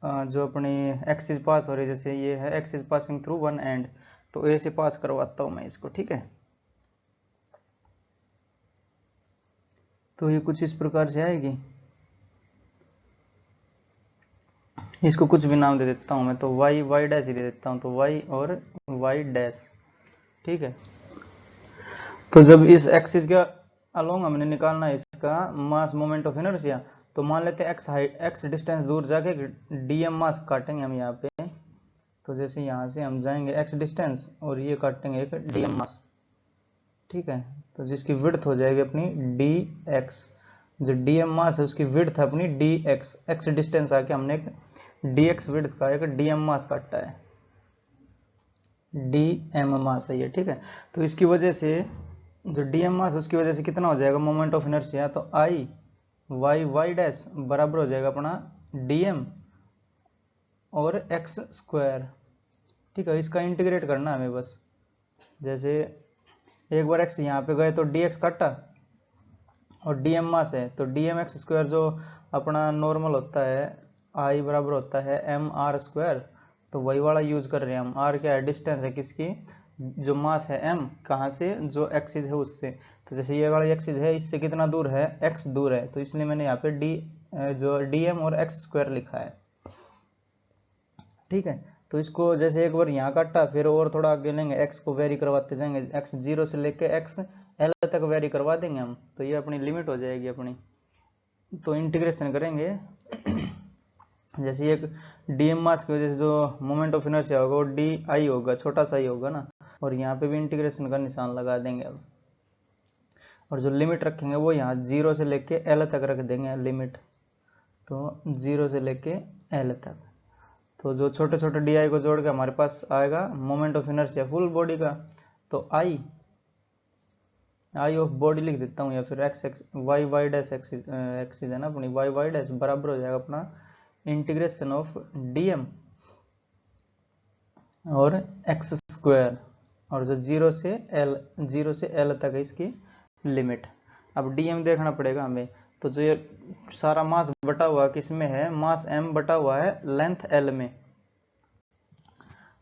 जो अपनी एक्सिस पास हो रही है, जैसे ये है axis passing through one and, तो ए से पास करवाता हूँ मैं इसको, ठीक है। तो ये कुछ इस प्रकार से आएगी, इसको कुछ भी नाम दे देता हूँ मैं, तो वाई डैश ही दे देता हूँ, तो वाई और वाई डैश, ठीक है। तो जब इस एक्सिस के अलोंग हमने निकालना है इसका मास मोमेंट ऑफ इनर्शिया, तो मान लेते हैं एक्स डिस्टेंस दूर जाके डीएम मास काटेंगे हम यहाँ पे। तो जैसे यहाँ से हम जाएंगे एक्स डिस्टेंस और ये काटेंगे एक डीएम मास, ठीक है। तो जिसकी विड्थ हो जाएगी अपनी डी एक्स, जो डीएम मास है उसकी विड्थ है अपनी डी एक्स, एक्स डिस्टेंस आके हमने एक डी एक्स विड्थ का एक डीएम मास काटा है, डीएम मास है ये, ठीक है। तो इसकी वजह से जो डीएम मास उसकी वजह से कितना हो जाएगा मोमेंट ऑफ इनर्शिया, तो आई वाई डैश बराबर हो जाएगा अपना डीएम और x², ठीक है। इसका इंटीग्रेट करना हमें बस, जैसे एक बार x यहाँ पे गए तो dx काटा, और डीएम मास है तो dmx² जो अपना नॉर्मल होता है, आई बराबर होता है mr², तो वही वाला यूज कर रहे हैं हम। r क्या है, डिस्टेंस है किसकी, जो मास है m, कहाँ से, जो एक्सिस है उससे। तो जैसे ये वाला एक्सिस है इससे कितना दूर है, x दूर है, तो इसलिए मैंने यहाँ पे जो dm और x² लिखा है, ठीक है। तो इसको जैसे एक बार यहाँ काटा, फिर और थोड़ा आगे लेंगे, x को वेरी करवाते जाएंगे, x 0 से लेके x l तक वेरी करवा देंगे हम, तो ये अपनी लिमिट हो जाएगी अपनी। तो इंटीग्रेशन करेंगे जैसे एक डीएम मास की वजह से जो मोमेंट ऑफ इनर्शिया होगा वो डी आई होगा, छोटा सा ही होगा ना, और यहाँ पे भी इंटीग्रेशन का निशान लगा देंगे अब, और जो लिमिट रखेंगे वो यहाँ 0 से लेके l तक रख देंगे लिमिट, तो 0 से लेके L तक। तो जो छोटे छोटे डी को जोड़ के हमारे पास आएगा moment of inertia full body का। तो आई ऑफ बॉडी लिख देता हूँ, या फिर X Y Y dash axis है ना अपनी, वाई वाई डैश बराबर हो जाएगा अपना इंटीग्रेशन ऑफ dm और एक्स स्क्वायर, और जो 0 से L तक है इसकी लिमिट। अब dm देखना पड़ेगा हमें। तो जो ये सारा मास बटा हुआ किस में है, मास m बटा हुआ है लेंथ L में,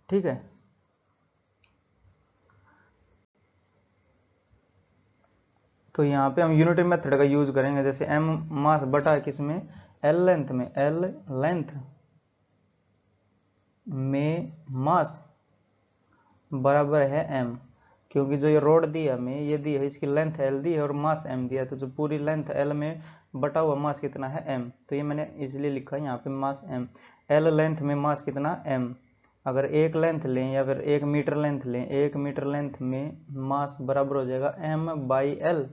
ठीक है। तो यहाँ पे हम यूनिटरी मेथड का यूज करेंगे, जैसे m मास बटा है किस में, L लेंथ में, L लेंथ में मास बराबर है m, क्योंकि जो ये रोड दी है हमें, ये दी है, इसकी लेंथ L दी है और मास m दिया है, तो जो पूरी लेंथ L में बटा हुआ मास कितना है m, तो ये मैंने इसलिए लिखा है यहाँ पे मास m। L लेंथ में मास कितना m, अगर एक लेंथ लें या फिर 1 मीटर लेंथ लें, 1 मीटर लेंथ में मास बराबर हो जाएगा m/L।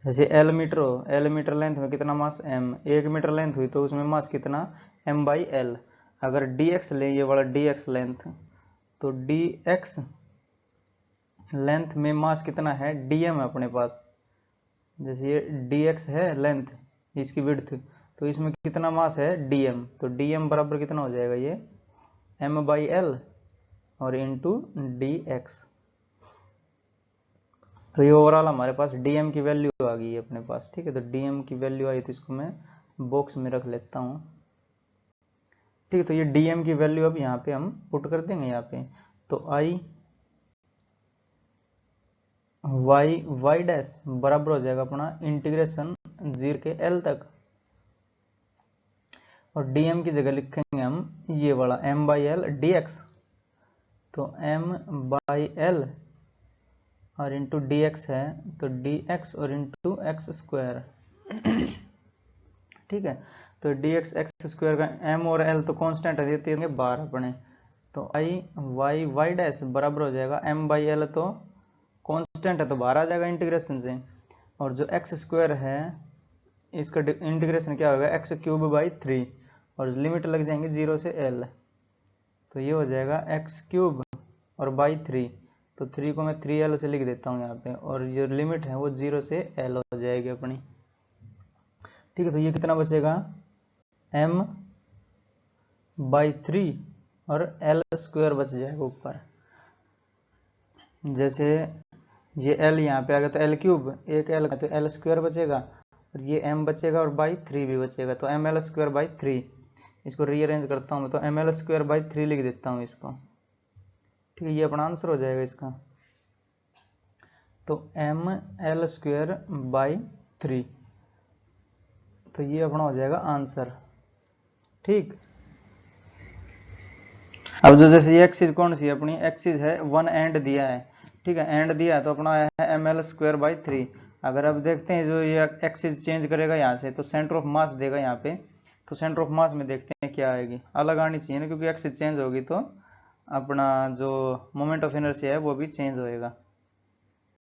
जैसे L मीटर हो, L मीटर लेंथ में कितना मास m, 1 मीटर लेंथ हुई तो उसमें मास कितना m/L। अगर dx लें, ये वाला dx लेंथ, तो dx लेंथ में मास कितना है dm है अपने पास। जैसे ये dx है लेंथ, इसकी विड्थ, तो इसमें कितना मास है dm, तो dm बराबर कितना हो जाएगा ये m/L और इंटू dx। तो ये ओवरऑल हमारे पास dm की वैल्यू आ गई है अपने पास, ठीक है। तो dm की वैल्यू आई तो इसको मैं बॉक्स में रख लेता हूँ, ठीक है। तो ये dm की वैल्यू अब यहाँ पे हम पुट कर देंगे यहाँ पे। तो आई वाई डैश बराबर हो जाएगा अपना इंटीग्रेशन 0 के L तक, और dm की जगह लिखेंगे हम ये वाला m/L dx। तो m/L और इंटू dx है, तो dx और इंटू एक्स स्क्वायर, ठीक है। तो dx एक्स स्क्वायर का m और l तो कांस्टेंट है, देते हैं बार अपने। तो आई वाई डैश बराबर हो जाएगा m/L, तो कांस्टेंट है तो बाहर आ जाएगा इंटीग्रेशन से, और जो एक्स स्क्वायर है इसका इंटीग्रेशन क्या होगा x³/3, और लिमिट लग जाएंगे 0 से L, तो ये हो जाएगा x³ और बाई 3, तो 3 को मैं 3L से लिख देता हूँ यहाँ पे, और जो लिमिट है वो 0 से L हो जाएगी अपनी, ठीक है। तो ये कितना बचेगा m/3 और L² बच जाएगा ऊपर। जैसे ये L यहाँ पे आ गया तो L³, एक L का तो L² बचेगा, और ये m बचेगा और बाई 3 भी बचेगा, तो mL²/3। इसको रीअरेंज करता हूँ मैं, तो mL²/3 लिख देता हूँ इसको, ठीक है। ये अपना आंसर हो जाएगा इसका। तो mL²/3, तो ये अपना हो जाएगा आंसर, ठीक। अब जो जैसे ये एक्सिस कौन सी है अपनी, एक्सिस है 1 एंड दिया है, ठीक है, एंड दिया है तो अपना है mL²/3। अगर अब देखते हैं जो ये एक्सिस चेंज करेगा यहाँ से, तो सेंटर ऑफ मास देगा यहाँ पे, तो सेंटर ऑफ मास में देखते हैं क्या आएगी, अलग आनी चाहिए ना, क्योंकि एक्सिस चेंज होगी तो अपना जो मोमेंट ऑफ इनर्शिया है वो भी चेंज होएगा,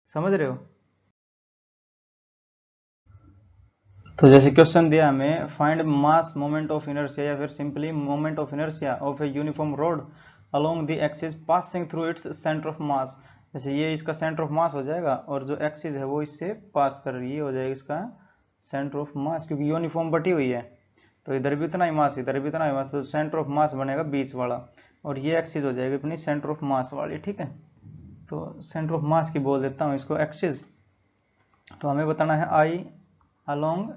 समझ रहे हो। तो जैसे क्वेश्चन दिया हमें, find mass moment of inertia, या फिर simply moment of inertia of a uniform road along the axis passing through its centre of मास। जैसे ये इसका सेंटर ऑफ मास हो जाएगा, और जो एक्सिस है वो इससे पास कर रही है, हो जाएगा इसका सेंटर ऑफ मास, क्योंकि यूनिफॉर्म बटी हुई है, तो इधर भी इतना ही मास, इधर भी इतना ही मास, तो सेंटर ऑफ मास बनेगा बीच वाला, और ये एक्सिस हो जाएगी अपनी सेंटर ऑफ मास वाली, ठीक है। तो सेंटर ऑफ मास की बोल देता हूँ इसको एक्सिस। तो हमें बताना है आई अलोंग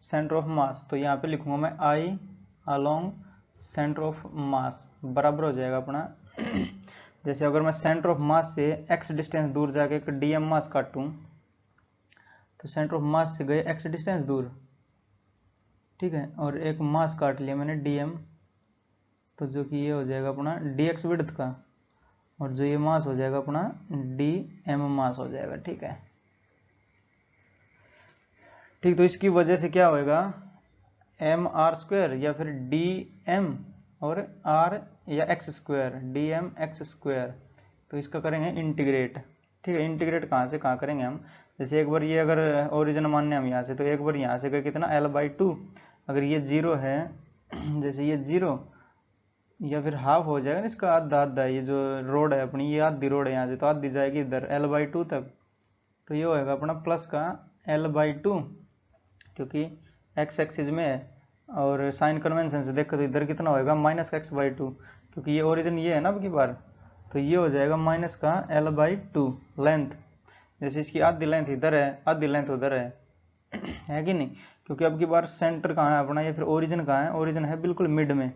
सेंटर ऑफ मास, तो यहाँ पे लिखूंगा मैं आई अलोंग सेंटर ऑफ मास बराबर हो जाएगा अपना जैसे अगर मैं सेंटर ऑफ मास से x डिस्टेंस दूर जाके एक dm मास काटूं, तो सेंटर ऑफ मास से गए x डिस्टेंस दूर, ठीक है, और एक मास काट लिया मैंने dm, तो जो कि ये हो जाएगा अपना dx विड्थ का, और जो ये मास हो जाएगा अपना dm मास हो जाएगा, ठीक है। ठीक, तो इसकी वजह से क्या होएगा mr² या फिर dm और r या x², dm x², तो इसका करेंगे इंटीग्रेट, ठीक है। इंटीग्रेट कहाँ से कहाँ करेंगे हम, जैसे एक बार ये अगर ओरिजिन मानने हम यहाँ से, तो एक बार यहाँ से गए कितना l/2, अगर ये 0 है जैसे ये 0 या फिर हाफ हो जाएगा ना इसका, आधा आधा, ये जो रोड है अपनी ये आधी रोड है यहाँ से, तो आधी जाएगी इधर l/2 तक, तो ये होएगा अपना प्लस का l/2, क्योंकि x एक्सिस में है, और साइन कन्वेंशन से देखो तो इधर कितना होएगा माइनस का x/2, क्योंकि ये ओरिजिन ये है ना अब की बार, तो ये हो जाएगा माइनस का l/2 लेंथ। जैसे इसकी आधी लेंथ इधर है, आधी लेंथ उधर है कि नहीं, क्योंकि अब की बार सेंटर कहाँ है अपना, या फिर ओरिजिन कहाँ है, ओरिजिन है बिल्कुल मिड में।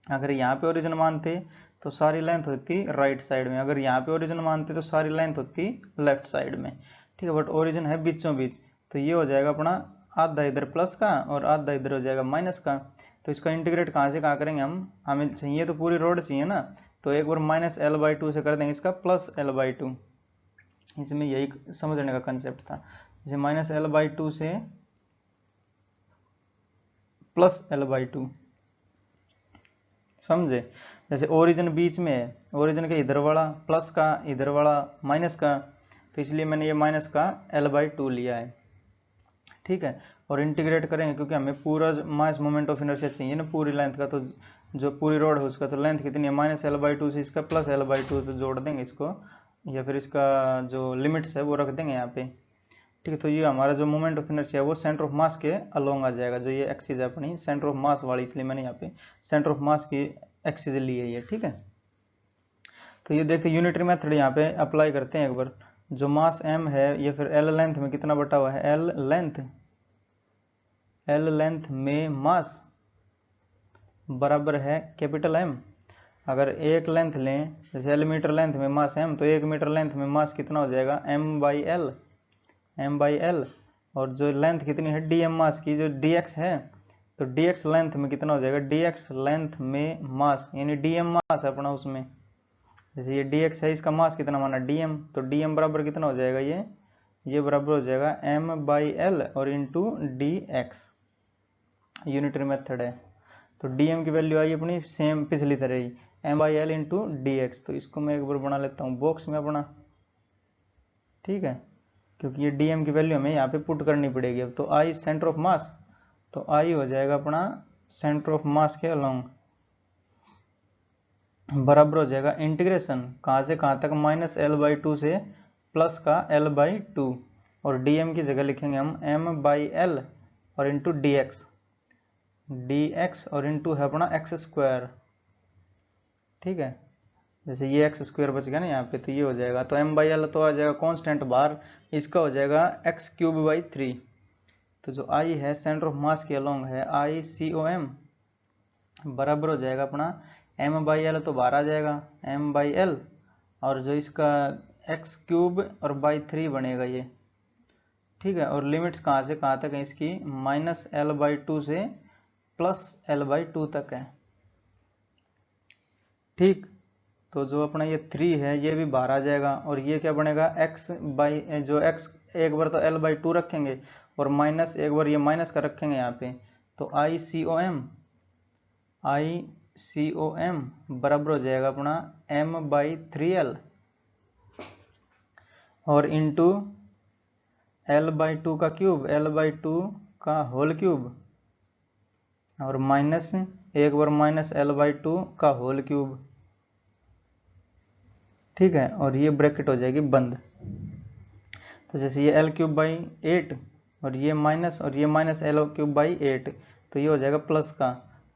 अगर यहाँ पे ओरिजिन मानते तो सारी लेंथ होती राइट साइड में, अगर यहाँ पे ओरिजिन मानते तो सारी लेंथ होती लेफ्ट साइड में, ठीक है। बट ओरिजिन है बीचों बीच, तो ये हो जाएगा अपना आधा इधर प्लस का और आधा इधर हो जाएगा माइनस का। तो इसका इंटीग्रेट कहाँ से कहाँ करेंगे हम, हमें चाहिए तो पूरी रोड चाहिए ना, तो एक बार माइनस l/2 से कर देंगे इसका प्लस l/2, इसमें यही समझने का कंसेप्ट था। जैसे माइनस l/2 से प्लस l/2, समझे। जैसे ओरिजिन बीच में है, ओरिजिन के इधर वाला प्लस का, इधर वाला माइनस का, तो इसलिए मैंने ये माइनस का l/2 लिया है, ठीक है। और इंटीग्रेट करेंगे क्योंकि हमें पूरा मास मोमेंट ऑफ इनर्शिया चाहिए ना पूरी लेंथ का, तो जो पूरी रोड है उसका तो लेंथ कितनी है माइनस l/2 से इसका प्लस l/2, तो जोड़ देंगे इसको, या फिर इसका जो लिमिट्स है वो रख देंगे यहाँ पे, ठीक है। तो ये हमारा जो मोमेंट ऑफ इनर्शिया है वो सेंटर ऑफ मास के अलोंग आ जाएगा, जो ये एक्सिस है अपनी सेंटर ऑफ मास वाली, इसलिए मैंने यहाँ पे सेंटर ऑफ मास की एक्सिस ली है ये, ठीक है। तो ये देखते यूनिटरी मेथड यहाँ पे अप्लाई करते हैं एक बार। जो मास m है ये फिर l लेंथ में कितना बटा हुआ है, l लेंथ में मास बराबर है कैपिटल M। अगर एक लेंथ लें, जैसे l मीटर लेंथ में मास m, तो 1 मीटर लेंथ में मास कितना हो जाएगा m/l, और जो लेंथ कितनी है dm मास की, जो dx है, तो dx लेंथ में कितना हो जाएगा, dx लेंथ में मास, यानी dm मास है अपना उसमें। जैसे ये dx है, इसका मास कितना माना dm, तो dm बराबर कितना हो जाएगा, ये बराबर हो जाएगा m/l और इंटू dx, यूनिटरी मेथड है। तो dm की वैल्यू आई अपनी सेम पिछली तरह ही m/l इंटू dx। तो इसको मैं एक बार बना लेता हूँ बॉक्स में अपना, ठीक है, क्योंकि ये dm की वैल्यू हमें यहाँ पे पुट करनी पड़ेगी अब। तो I सेंटर ऑफ मास, तो I हो जाएगा अपना सेंटर ऑफ मास के अलोंग, बराबर हो जाएगा इंटीग्रेशन कहाँ से कहाँ तक, माइनस l/2 से प्लस का l/2, और dm की जगह लिखेंगे हम m/l और इंटू dx और इंटू है अपना x², ठीक है। जैसे ये x² बच गया ना यहाँ पे, तो ये हो जाएगा, तो m/l तो आ जाएगा कांस्टेंट बाहर, इसका हो जाएगा x³/3। तो जो I है सेंटर ऑफ मास के अलोंग है ICOM, बराबर हो जाएगा अपना m/l तो बाहर आ जाएगा m/l, और जो इसका x³ और /3 बनेगा ये, ठीक है। और लिमिट्स कहाँ से कहाँ तक है इसकी, माइनस l/2 से प्लस l/2 तक है, ठीक। तो जो अपना ये 3 है ये भी बाहर आ जाएगा, और ये क्या बनेगा जो x एक बार तो l/2 रखेंगे और माइनस एक बार ये माइनस का रखेंगे यहाँ पे, तो ICOM बराबर हो जाएगा अपना m/3l और इंटू l/2 का क्यूब, l/2 का होल क्यूब, और माइनस एक बार माइनस l/2 का होल क्यूब, ठीक है। और ये ब्रैकेट हो जाएगी बंद। तो जैसे ये l³/8 और ये माइनस l³/8, तो ये हो जाएगा प्लस का,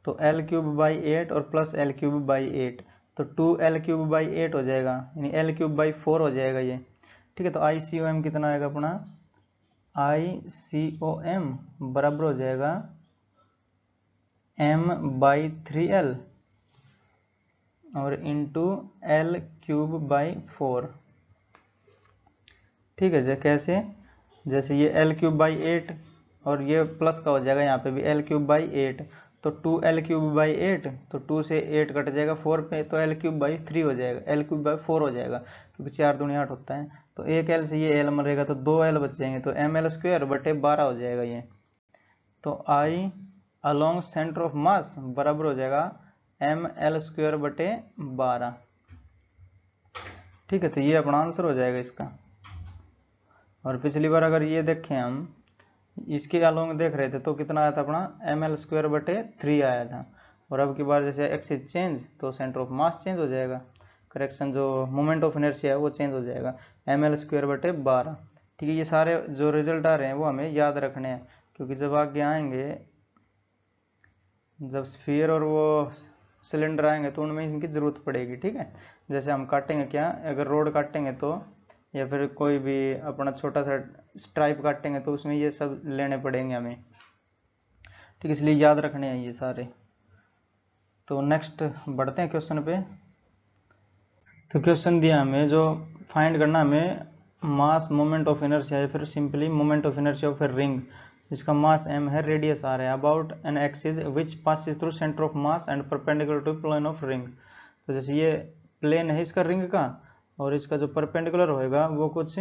तो l³/8 और प्लस l³/8, तो 2l³/8 हो जाएगा, यानी l³/4 हो जाएगा ये, ठीक है। तो ICOM कितना आएगा अपना, ICOM बराबर हो जाएगा m/3l और इंटू l³/4, ठीक है। कैसे, जैसे ये l³/8 और ये प्लस का हो जाएगा यहाँ पे भी l³/8, तो 2l³/8, तो 2 से 8 कट जाएगा 4 पे, तो l³/3 हो जाएगा, l³/4 हो जाएगा, क्योंकि 4 दूनी 8 होता है, तो एक l से ये l मरेगा तो 2l बच जाएंगे, तो ml²/12 हो जाएगा ये। तो I अलोंग सेंटर ऑफ मास बराबर हो जाएगा ml²/12, ठीक है। तो ये अपना आंसर हो जाएगा इसका। और पिछली बार अगर ये देखें हम इसके अलोंग देख रहे थे तो कितना आया था अपना ml²/3 आया था। और अब की बार जैसे एक्सिस चेंज तो सेंटर ऑफ मास चेंज हो जाएगा, करेक्शन जो मोमेंट ऑफ इनर्शिया है वो चेंज हो जाएगा, ml²/12। ठीक है, ये सारे जो रिजल्ट आ रहे हैं वो हमें याद रखने हैं, क्योंकि जब आगे आएंगे, जब स्फीयर और वो सिलेंडर आएंगे तो उनमें इनकी ज़रूरत पड़ेगी। ठीक है, जैसे हम काटेंगे क्या, अगर रोड काटेंगे तो, या फिर कोई भी अपना छोटा सा स्ट्राइप काटेंगे तो उसमें ये सब लेने पड़ेंगे हमें। ठीक है, इसलिए याद रखने हैं ये सारे। तो नेक्स्ट बढ़ते हैं क्वेश्चन पे। तो क्वेश्चन दिया हमें जो फाइंड करना हमें मास मोमेंट ऑफ इनर्शिया या फिर simply moment of inertia of a ring जिसका मास m है, रेडियस r है, about an axis which passes through centre of mass and perpendicular to plane of ring. तो जैसे ये प्लेन है इसका रिंग का, और इसका जो परपेंडिकुलर होएगा वो कुछ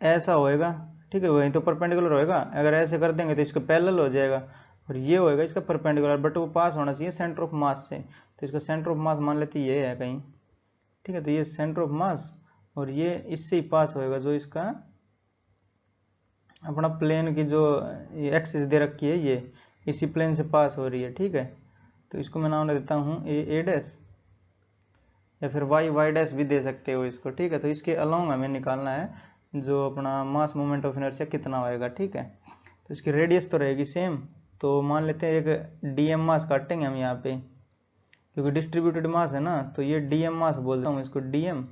ऐसा होएगा। ठीक है, वही तो परपेंडिकुलर होएगा, अगर ऐसे कर देंगे तो इसका पैरेलल हो जाएगा, और ये होएगा इसका परपेंडिकुलर, बट वो पास होना चाहिए सेंटर ऑफ मास से। तो इसका सेंटर ऑफ मास मान लेते ये है कहीं। ठीक है, तो ये सेंटर ऑफ मास, और ये इससे ही पास होएगा, जो इसका अपना प्लेन की जो एक्सिस दे रखी है ये इसी प्लेन से पास हो रही है। ठीक है, तो इसको मैं नाम देता हूँ ए डैश, या फिर वाई डैश भी दे सकते हो इसको। ठीक है, तो इसके अलोंग हमें निकालना है जो अपना मास मोमेंट ऑफ इनर्शिया कितना होएगा। ठीक है, तो इसकी रेडियस तो रहेगी सेम, तो मान लेते हैं एक डीएम मास काटेंगे हम यहाँ पे, क्योंकि डिस्ट्रीब्यूटेड मास है ना, तो ये डीएम मास बोलता हूँ इसको, डीएम।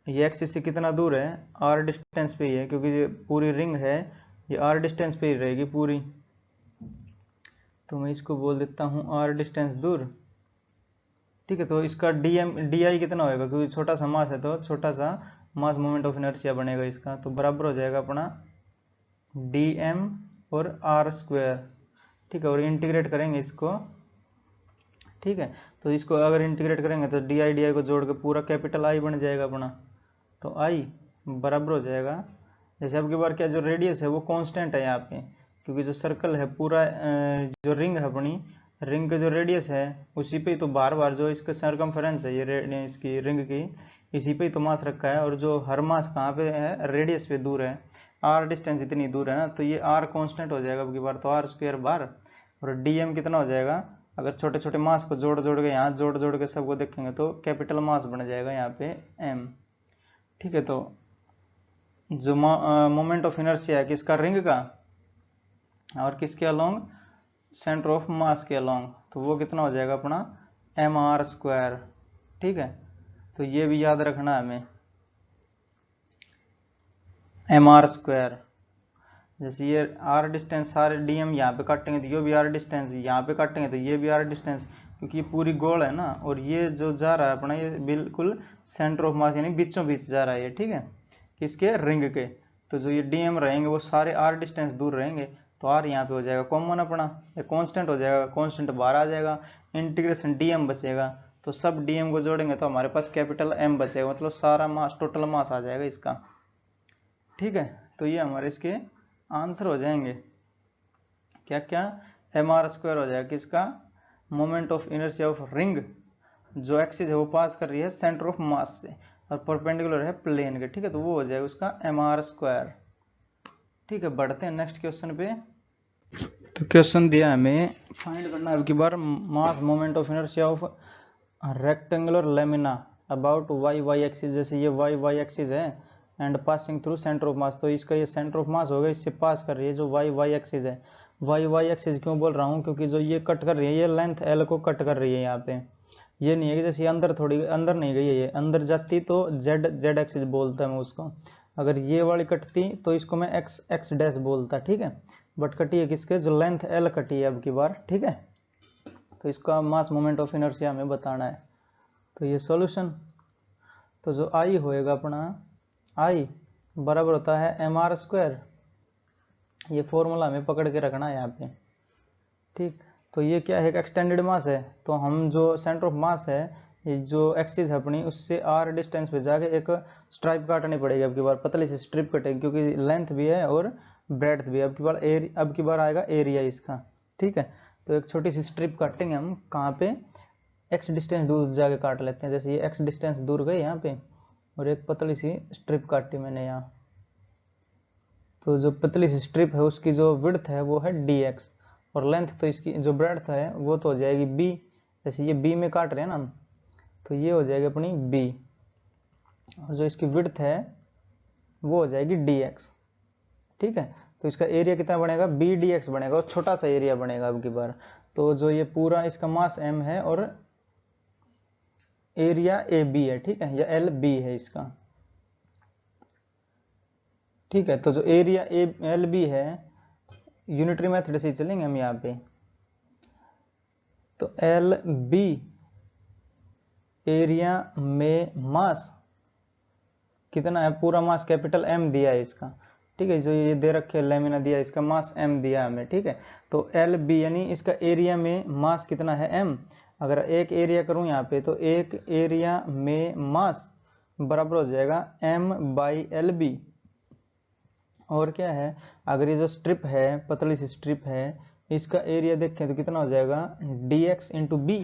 ये एक्सिस से कितना दूर है, आर डिस्टेंस पे ही है, क्योंकि ये पूरी रिंग है, ये आर डिस्टेंस पे ही रहेगी पूरी, तो मैं इसको बोल देता हूँ आर डिस्टेंस दूर। ठीक है, तो इसका डी आई कितना होएगा, क्योंकि छोटा सा मास है तो छोटा सा मास मोमेंट ऑफ इनर्शिया बनेगा इसका, तो बराबर हो जाएगा अपना डी एम और आर स्क्वायर। ठीक है, और इंटीग्रेट करेंगे इसको। ठीक है, तो इसको अगर इंटीग्रेट करेंगे तो डी आई को जोड़ के पूरा कैपिटल आई बन जाएगा अपना, तो आई बराबर हो जाएगा। जैसे अब की बार क्या, जो रेडियस है वो कांस्टेंट है यहाँ पे, क्योंकि जो सर्कल है पूरा, जो रिंग है अपनी, रिंग का जो रेडियस है उसी पे ही तो बार बार जो इसका सर्कमफेरेंस है ये इसकी रिंग की, इसी पे ही तो मास रखा है, और जो हर मास कहाँ पे है, रेडियस पे दूर है, आर डिस्टेंस इतनी दूर है ना, तो ये आर कांस्टेंट हो जाएगा अब की बार, तो आर स्क्वायर बार, और डीएम कितना हो जाएगा, अगर छोटे छोटे मास को जोड़ जोड़ के यहाँ जोड़ के सबको देखेंगे तो कैपिटल मास बन जाएगा यहाँ पे एम। ठीक है, तो जो मोमेंट ऑफ इनर्शिया है किसका, रिंग का, और किसके अलोंग, सेंटर ऑफ मास के अलोंग, तो वो कितना हो जाएगा अपना एम आर स्क्वायर। ठीक है, तो ये भी याद रखना है हमें, एम आर स्क्वायर। जैसे ये आर डिस्टेंस सारे डीएम यहाँ पे काटेंगे तो ये भी आर डिस्टेंस, यहाँ पे काटेंगे तो ये भी आर डिस्टेंस, क्योंकि ये पूरी गोल है ना, और ये जो जा रहा है अपना ये बिल्कुल सेंटर ऑफ मास यानी बीचों बीच जा रहा है ये। ठीक है, किसके, रिंग के, तो जो ये डीएम रहेंगे वो सारे आर डिस्टेंस दूर रहेंगे, तो आर यहाँ पे हो जाएगा कॉमन अपना, ये कांस्टेंट हो जाएगा, कांस्टेंट बाहर आ जाएगा, इंटीग्रेशन डीएम बचेगा, तो सब डीएम को जोड़ेंगे तो हमारे पास कैपिटल एम बचेगा, मतलब सारा मास टोटल मास आ जाएगा इसका। ठीक है, तो ये हमारे इसके आंसर हो जाएंगे क्या क्या, एम आर स्क्वायर हो जाएगा किसका, moment of inertia of ring, जो एक्सिस है वो पास कर रही है सेंटर ऑफ मास से, और परपेंडिकुलर है प्लेन के। ठीक है, तो वो हो जाएगा उसका एम आर स्क्वायर। ठीक है, बढ़ते हैं नेक्स्ट क्वेश्चन पे। तो क्वेश्चन दिया हमें फाइंड करना है की बार mass moment of inertia of rectangular lamina about y Y axis, जैसे ये वाई वाई एक्सिस है and passing through centre of mass, तो इसका ये सेंटर ऑफ मास होगा, इससे पास कर रही है जो वाई वाई एक्सिस है। वाई वाई एक्सिस क्यों बोल रहा हूँ, क्योंकि जो ये कट कर रही है ये लेंथ एल को कट कर रही है यहाँ पे, ये नहीं है कि जैसे अंदर थोड़ी अंदर नहीं गई है, ये अंदर जाती तो जेड एक्सिस बोलता है मैं उसको, अगर ये वाली कटती तो इसको मैं एक्स एक्स डैश बोलता। ठीक है, बट कटी है किसके, जो लेंथ एल कटी है अब की बार। ठीक है, तो इसका मास मोमेंट ऑफ इनर्शिया हमें बताना है, तो ये सॉल्यूशन, तो जो आई होएगा अपना, आई बराबर होता है एम आर स्क्वायर, ये फॉर्मूला हमें पकड़ के रखना है यहाँ पे। ठीक, तो ये क्या है, एक्सटेंडेड मास है, तो हम जो सेंटर ऑफ मास है, ये जो एक्सिस है अपनी, उससे आर डिस्टेंस पे जाके एक स्ट्राइप काटनी पड़ेगी अब की बार, पतली सी स्ट्रिप कटेगी, क्योंकि लेंथ भी है और ब्रेड्थ भी है। अब की बार आएगा एरिया इसका। ठीक है, तो एक छोटी सी स्ट्रिप काटेंगे हम, कहाँ पे, एक्स डिस्टेंस दूर जाके काट लेते हैं, जैसे ये एक्स डिस्टेंस दूर गए यहाँ पे, और एक पतली सी स्ट्रिप काटी मैंने यहाँ। तो जो पतली सी स्ट्रिप है उसकी जो विड्थ है वो है dx, और लेंथ तो इसकी जो ब्रेड्थ है वो तो हो जाएगी b। जैसे ये b में काट रहे हैं ना, तो ये हो जाएगी अपनी b, और जो इसकी विड्थ है वो हो जाएगी dx। ठीक है, तो इसका एरिया कितना बनेगा, b dx बनेगा, और छोटा सा एरिया बनेगा अब की बार। तो जो ये पूरा इसका मास m है और एरिया ab है, ठीक है, या lb है इसका। ठीक है, तो जो एरिया lb है, यूनिटरी मेथड से चलेंगे हम यहाँ पे। तो lb एरिया में मास कितना है, पूरा मास कैपिटल M दिया है इसका। ठीक है, जो ये दे रखे लेमिना दिया, इसका मास M दिया हमें। ठीक है, तो LB यानी इसका एरिया में मास कितना है M। अगर एक एरिया करूं यहाँ पे, तो एक एरिया में मास बराबर हो जाएगा M/LB। और क्या है, अगर ये जो स्ट्रिप है, पतली सी स्ट्रिप है, इसका एरिया देखें तो कितना हो जाएगा dx इंटू बी,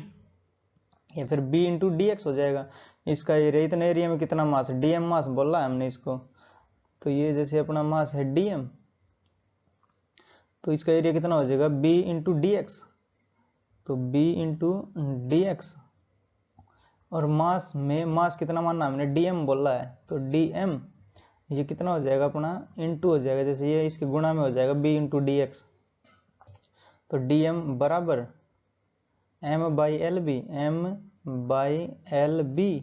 या फिर b इंटू dx हो जाएगा। इसका एरिया, इतने एरिया में कितना मास, dm मास बोला है हमने इसको। तो ये जैसे अपना मास है dm, तो इसका एरिया कितना हो जाएगा b इंटू dx। तो b इंटू dx, और मास में मास कितना मानना हमने, dm बोला है, तो dm ये कितना हो जाएगा अपना इंटू हो जाएगा, जैसे ये इसके गुणा में हो जाएगा b इंटू dx। तो dm बराबर m/lb, m/lb।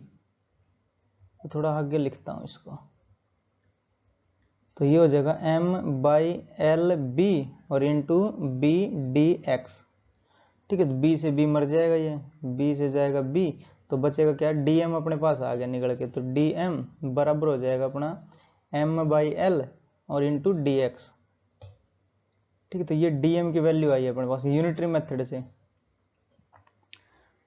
थोड़ा आगे लिखता हूँ इसको, तो ये हो जाएगा m/lb और इंटू b dx। ठीक है, तो b से b मर जाएगा, ये b से जाएगा b, तो बचेगा क्या, dm अपने पास आ गया निकल के। तो dm बराबर हो जाएगा अपना m/l और इंटू dx। ठीक है, तो ये dm की वैल्यू आई है अपने पास यूनिटरी मेथड से।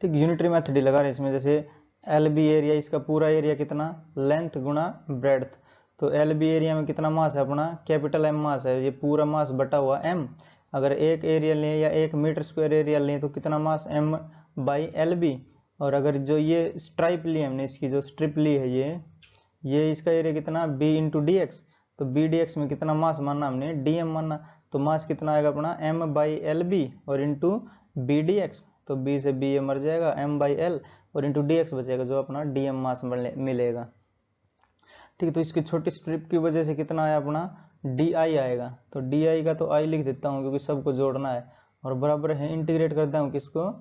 ठीक, यूनिटरी मेथड ही लगा रहे इसमें। जैसे LB एरिया, इसका पूरा एरिया कितना, लेंथ गुना ब्रेड्थ। तो LB एरिया में कितना मास है अपना, कैपिटल M मास है, ये पूरा मास बटा हुआ M। अगर एक एरिया लें या 1 मीटर स्क्वायर एरिया लें तो कितना मास M/LB। और अगर जो ये स्ट्राइप ली हमने, इसकी जो स्ट्रिप ली है ये इसका एरिया कितना b इंटू dx। तो b dx में कितना मास मानना हमने, dm मानना। तो मास कितना आएगा अपना m/lb और इंटू b dx। तो b से b ये मर जाएगा, m/l और इंटू dx बचेगा, जो अपना dm मास मिलेगा। ठीक है, तो इसकी छोटी स्ट्रिप की वजह से कितना आया अपना di आएगा। तो di का तो i लिख देता हूँ क्योंकि सबको जोड़ना है, और बराबर है इंटीग्रेट करता हूँ किसको,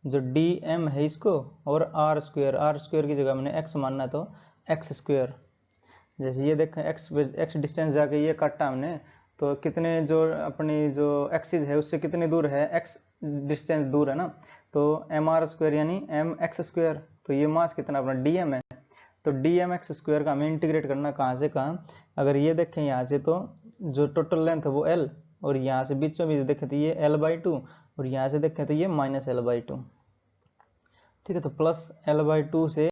जो dm है इसको, और r स्क्वायर की जगह मैंने x मानना है, तो x स्क्वायर। जैसे ये देखें x डिस्टेंस जाके ये काटा हमने, तो कितने जो अपनी जो एक्सिस है उससे कितने दूर है, x डिस्टेंस दूर है ना, तो mr स्क्वायर यानी mx स्क्वायर। तो ये मास कितना अपना dm है, तो dmx स्क्वायर का हमें इंटीग्रेट करना कहाँ से कहाँ। अगर ये देखें यहाँ से, तो जो टोटल लेंथ है वो l, और यहाँ से बीचों बीच देखें तो ये l/2, और यहाँ से देखें तो ये -l/2। ठीक है, तो प्लस l/2 से,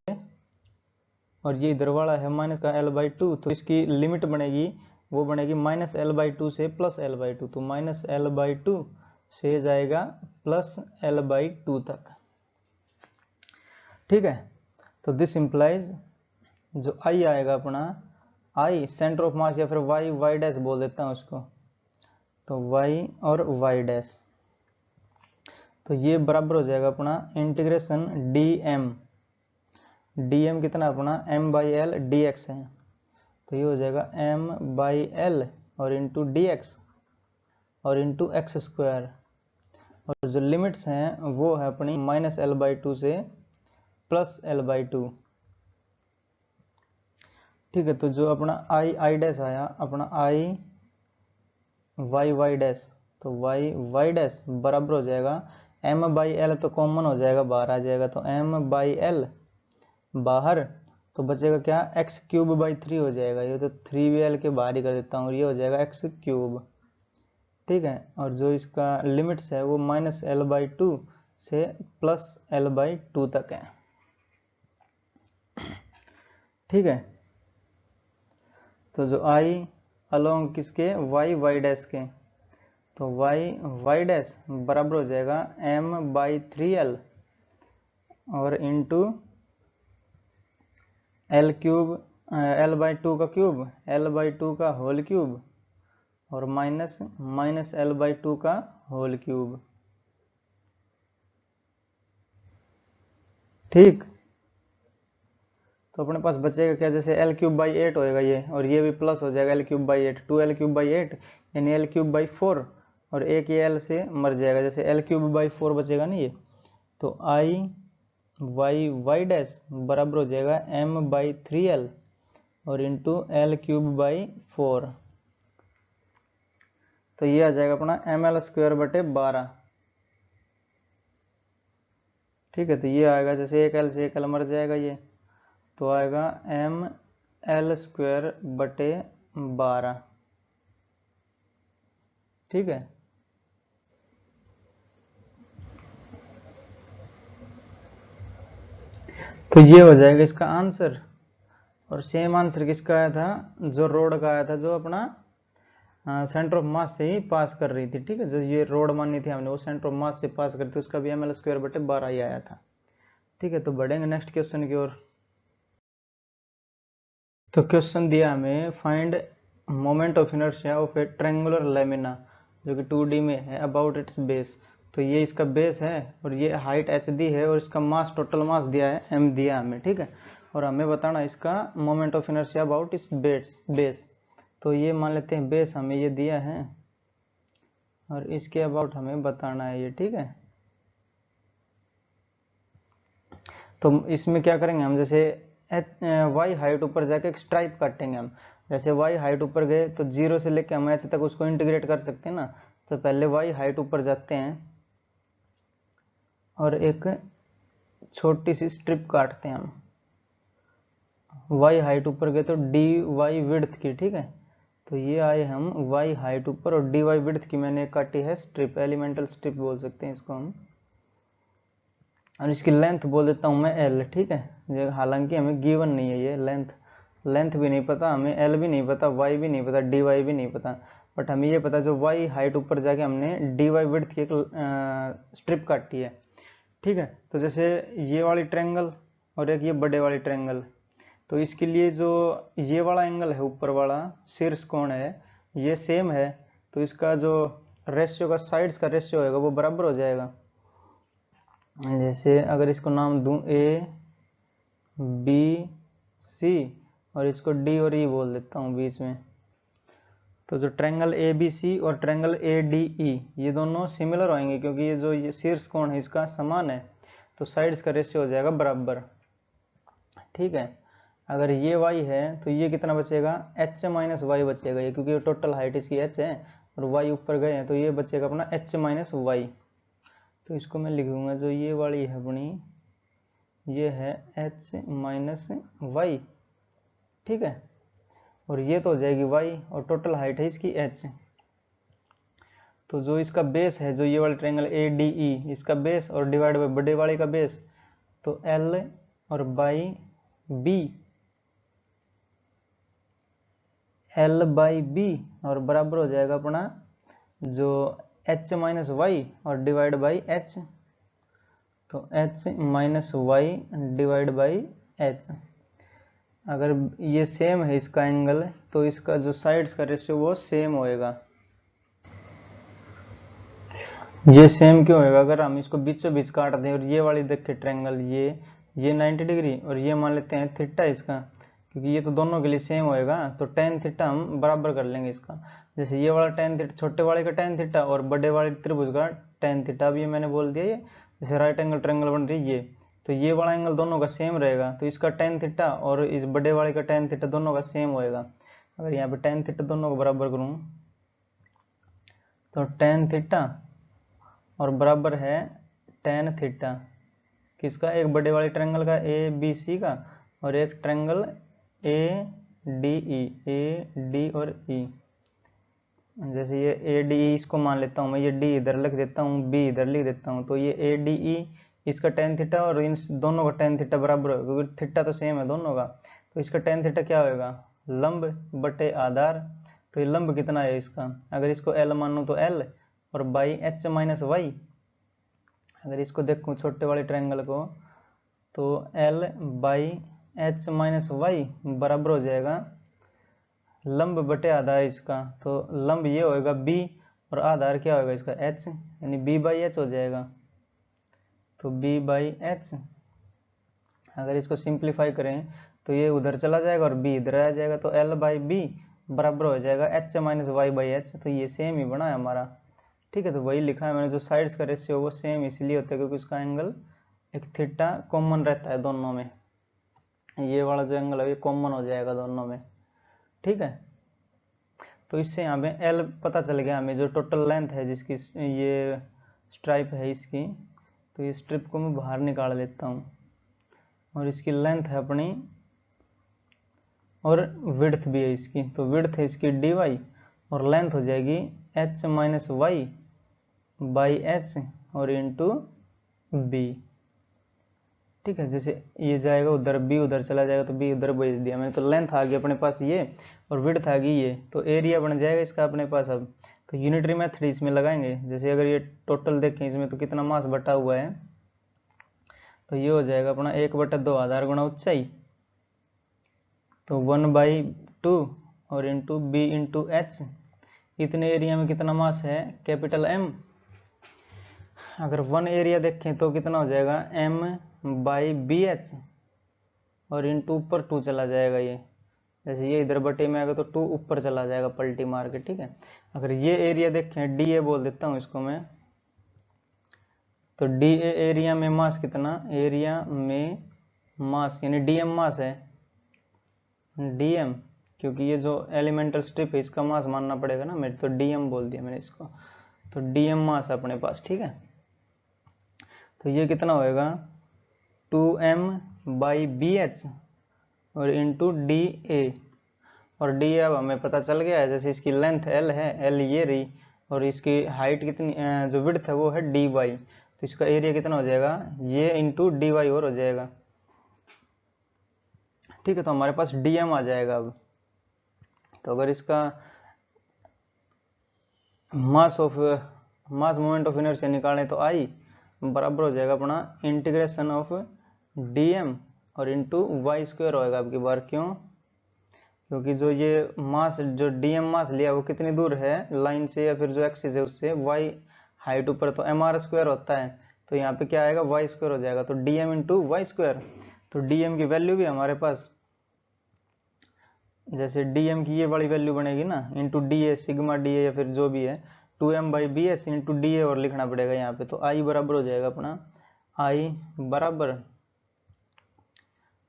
और ये इधर वाला है माइनस का l/2, तो इसकी लिमिट बनेगी, वो बनेगी -l/2 से +l/2। तो -l/2 से जाएगा +l/2 तक। ठीक है, तो दिस इंप्लाइज जो i आएगा अपना, i सेंटर ऑफ मास, या फिर y डैश बोल देता हूँ उसको, तो y और y डैश। तो ये बराबर हो जाएगा अपना इंटीग्रेशन dm कितना अपना m/l dx है, तो ये हो जाएगा m/l और इंटू dx और इंटू x स्क्वायर। और जो लिमिट्स हैं वो है अपनी -l/2 से +l/2। ठीक है, तो जो अपना i डैश आया अपना i y डैश, तो y डैश बराबर हो जाएगा m/l, तो कॉमन हो जाएगा, बाहर आ जाएगा, तो m/l बाहर, तो बचेगा क्या, x³/3 हो जाएगा। ये तो 3 भी l के बाहर ही कर देता हूँ, ये हो जाएगा x³। ठीक है, और जो इसका लिमिट्स है वो -l/2 से +l/2 तक है। ठीक है, तो जो i अलोंग किसके, y डैश के, तो y डैश बराबर हो जाएगा m/3l और इंटू l³ L/2 का क्यूब, L/2 का होल क्यूब और माइनस L/2 का होल क्यूब। ठीक, तो अपने पास बचेगा क्या, जैसे L3/8 होएगा ये, और ये भी प्लस हो जाएगा L3/8, 2L3/8 यानी L3/4, और एक ये L से मर जाएगा, जैसे L3/4 बचेगा ना ये, तो I/y डैश बराबर हो जाएगा M/3L और इंटू L3/4, तो ये आ जाएगा अपना mL²/12। ठीक है, तो ये आएगा, जैसे एक L से एक L मर जाएगा ये, तो आएगा mL²/12। ठीक है, तो ये हो जाएगा इसका आंसर। और सेम आंसर किसका आया था, जो रोड का आया था, जो अपना सेंटर ऑफ मास से ही पास कर रही थी। ठीक है, जो ये रोड मानी थी हमने, वो सेंटर ऑफ मास से पास करती, उसका भी mL²/12 ही आया था। ठीक है, तो बढ़ेंगे नेक्स्ट क्वेश्चन की ओर। तो क्वेश्चन दिया हमें, find moment of inertia of A triangular lamina, जो कि 2D में है, अबाउट इट्स बेस। तो ये इसका बेस है और ये हाइट h दी है और इसका मास, टोटल मास दिया है m दिया हमें। ठीक है, और हमें बताना इसका मोमेंट ऑफ इनर्शिया अबाउट इस बेस। तो ये मान लेते हैं बेस हमें ये दिया है और इसके अबाउट हमें बताना है ये। ठीक है, तो इसमें क्या करेंगे हम, जैसे y हाइट ऊपर जाके एक स्ट्राइप काटेंगे हम। जैसे y हाइट ऊपर गए तो 0 से लेके हम h तक उसको इंटीग्रेट कर सकते हैं ना। तो पहले y हाइट ऊपर जाते हैं और एक छोटी सी स्ट्रिप काटते हैं हम। y हाइट ऊपर गए तो dy विड्थ की। ठीक है, तो ये आए हम y हाइट ऊपर और dy विड्थ की मैंने काटी है स्ट्रिप, एलिमेंटल स्ट्रिप बोल सकते हैं इसको हम, और इसकी लेंथ बोल देता हूँ मैं L। ठीक है, हालांकि हमें गिवन नहीं है ये लेंथ भी नहीं पता हमें, L भी नहीं पता, y भी नहीं पता, dy भी नहीं पता, बट हमें ये पता जो y हाइट ऊपर जाके हमने dy विड्थ की एक स्ट्रिप काटी है। ठीक है, तो जैसे ये वाली ट्रायंगल और एक ये बड़े वाली ट्रायंगल, तो इसके लिए जो ये वाला एंगल है ऊपर वाला शीर्ष कोण है ये सेम है, तो इसका जो रेशियो का साइड्स का रेशियो होगा वो बराबर हो जाएगा। जैसे अगर इसको नाम दूं ABC और इसको D और E बोल देता हूँ बीच में, तो जो ट्रायंगल ABC और ट्रायंगल ADE ये दोनों सिमिलर होंगे, क्योंकि ये जो ये शीर्ष कोण है इसका समान है, तो साइड्स का रेशियो हो जाएगा बराबर। ठीक है, अगर ये y है तो ये कितना बचेगा, h माइनस y बचेगा ये, क्योंकि टोटल हाइट इसकी h है और y ऊपर गए हैं, तो ये बचेगा अपना h माइनस y। तो इसको मैं लिखूंगा, जो ये वाली है अपनी, ये है h माइनस y। ठीक है, और ये तो हो जाएगी y और टोटल हाइट है इसकी h। तो जो इसका बेस है, जो ये वाला ट्रायंगल ADE, इसका बेस और डिवाइड बाय बड़े वाले का बेस, तो L और बाई B, L/B और बराबर हो जाएगा अपना जो h माइनस y और डिवाइड बाई h, तो h minus y divide by h। अगर ये सेम है इसका एंगल, तो इसका जो साइड्स का रेशियो वो सेम होएगा। ये सेम क्यों होएगा, अगर हम इसको बीचों बीच काट दें और ये वाली देखे ट्रायंगल, ये 90 डिग्री और ये मान लेते हैं थीटा इसका, क्योंकि ये तो दोनों के लिए सेम होएगा, तो टेन थीटा हम बराबर कर लेंगे इसका। जैसे ये वाला टेन थीटा, छोटे वाले का टेन थीटा और बड़े वाले त्रिभुज का टेन थीटा, अब ये मैंने बोल दिया, ये जैसे राइट एंगल ट्रायंगल बन रही है, तो ये वाला एंगल दोनों का सेम रहेगा, तो इसका टेन थीटा और इस बड़े वाले का टेन थीटा दोनों का सेम होएगा। अगर यहाँ पे टेन थीटा दोनों को बराबर करूँ तो टेन थीटा और बराबर है टेन थीटा किसका, एक बड़े वाले ट्रायंगल का ABC का और एक ट्रायंगल AD और E। जैसे ये ADE इसको मान लेता हूँ मैं, ये D इधर लिख देता हूँ, B इधर लिख देता हूँ, तो ये ADE इसका टेन थीटा और इन दोनों का टेन थीटा बराबर होगा, क्योंकि थीटा तो सेम है दोनों का, तो इसका टेन थीटा क्या होगा, लंब बटे आधार। तो ये लंब कितना है इसका, अगर इसको L मानूँ तो L और बाई h माइनस y। अगर इसको देखूँ छोटे वाले ट्रायंगल को, तो L by H minus Y बराबर हो जाएगा लंब बटे आधार इसका, तो लंब ये होएगा बी और आधार क्या होगा इसका एच, यानी बी बाई एच हो जाएगा। तो बी बाई एच, अगर इसको सिंप्लीफाई करें तो ये उधर चला जाएगा और बी इधर आ जाएगा, तो एल बाई बी बराबर हो जाएगा H minus Y by H. तो ये सेम ही बना है हमारा, ठीक है। तो वही लिखा है मैंने, जो साइड्स का रेशियो वो सेम इसलिए होता है क्योंकि उसका एंगल एक थीटा कॉमन रहता है दोनों में, ये वाला जो एंगल है ये कॉमन हो जाएगा दोनों में, ठीक है। तो इससे यहाँ पे एल पता चल गया हमें, जो टोटल लेंथ है जिसकी ये स्ट्राइप है इसकी, तो ये स्ट्रिप को मैं बाहर निकाल लेता हूँ और इसकी लेंथ है अपनी और विड्थ भी है इसकी, तो विड्थ है इसकी डी वाई और लेंथ हो जाएगी H minus Y by H और इंटू बी, ठीक है। जैसे ये जाएगा उधर, बी उधर चला जाएगा तो बी उधर भेज दिया मैंने, तो लेंथ आ गई अपने पास ये और विड्थ आ गई ये, तो एरिया बन जाएगा इसका अपने पास। अब तो यूनिटरी मेथड इसमें लगाएंगे, जैसे अगर ये टोटल देखें इसमें तो कितना मास बटा हुआ है, तो ये हो जाएगा अपना 1/2 आधार गुणा ऊंचाई, तो 1/2 और इंटू बी इंटू एच, इतने एरिया में कितना मास है कैपिटल एम। अगर 1 एरिया देखें तो कितना हो जाएगा एम बाई बी एच और इंटू ऊपर 2 चला जाएगा ये, जैसे ये इधर बटे में आएगा तो 2 ऊपर चला जाएगा पलटी मार के, ठीक है। अगर ये एरिया देखें डी ए बोल देता हूँ इसको मैं, तो डी ए एरिया में मास कितना, एरिया में मास यानी डीएम मास है, डीएम, क्योंकि ये जो एलिमेंटल स्ट्रिप है इसका मास मानना पड़ेगा ना मेरे, तो डीएम बोल दिया मैंने इसको, तो डीएम मास है अपने पास, ठीक है। तो ये कितना होएगा 2m बाई बी एच और इंटू डी ए, और डी ए अब हमें पता चल गया है, जैसे इसकी लेंथ एल है, एल ये रही और इसकी हाइट कितनी जो विड्थ है वो है डी वाई, तो इसका एरिया कितना हो जाएगा ये इंटू डी वाई और हो जाएगा, ठीक है। तो हमारे पास डीएम आ जाएगा अब। तो अगर इसका मास मोमेंट ऑफ इनर्शिया निकालें तो आई बराबर हो जाएगा अपना इंटीग्रेशन ऑफ डीएम और इंटू वाई स्क्वायर होएगा अब की बार, क्यों, क्योंकि जो ये मास जो डीएम मास लिया वो कितनी दूर है लाइन से या फिर जो एक्सिस है उससे, वाई हाइट ऊपर, तो एम आर स्क्वायर होता है, तो यहाँ पे क्या आएगा वाई स्क्वायर हो जाएगा, तो डीएम इंटू वाई स्क्वायर। तो डीएम की वैल्यू भी हमारे पास, जैसे डीएम की ये वाली वैल्यू बनेगी ना into D A sigma D A या फिर जो भी है 2m by B S into D A और लिखना पड़ेगा यहाँ पे, तो आई बराबर हो जाएगा अपना, आई बराबर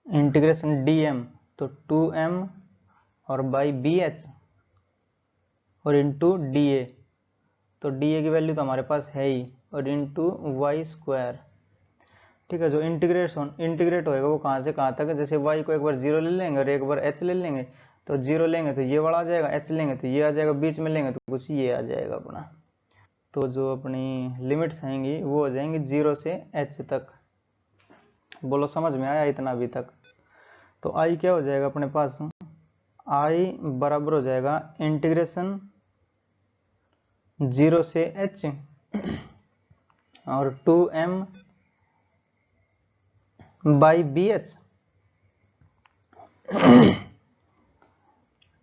इंटीग्रेशन डीएम तो 2m और बाई बी एच और इंटू डी ए, तो डी ए की वैल्यू तो हमारे पास है ही, और इंटू वाई स्क्वायर, ठीक है। जो इंटीग्रेट होएगा वो कहाँ से कहाँ तक है, जैसे y को एक बार 0 ले लेंगे और एक बार h ले लेंगे, तो 0 लेंगे तो ये वाला आ जाएगा, h लेंगे तो ये आ जाएगा, बीच में लेंगे तो कुछ ये आ जाएगा अपना। तो जो अपनी लिमिट्स आएंगी वो हो जाएंगी 0 से h तक। बोलो समझ में आया इतना अभी तक। तो i क्या हो जाएगा अपने पास, i बराबर हो जाएगा इंटीग्रेशन 0 से h और 2m by B H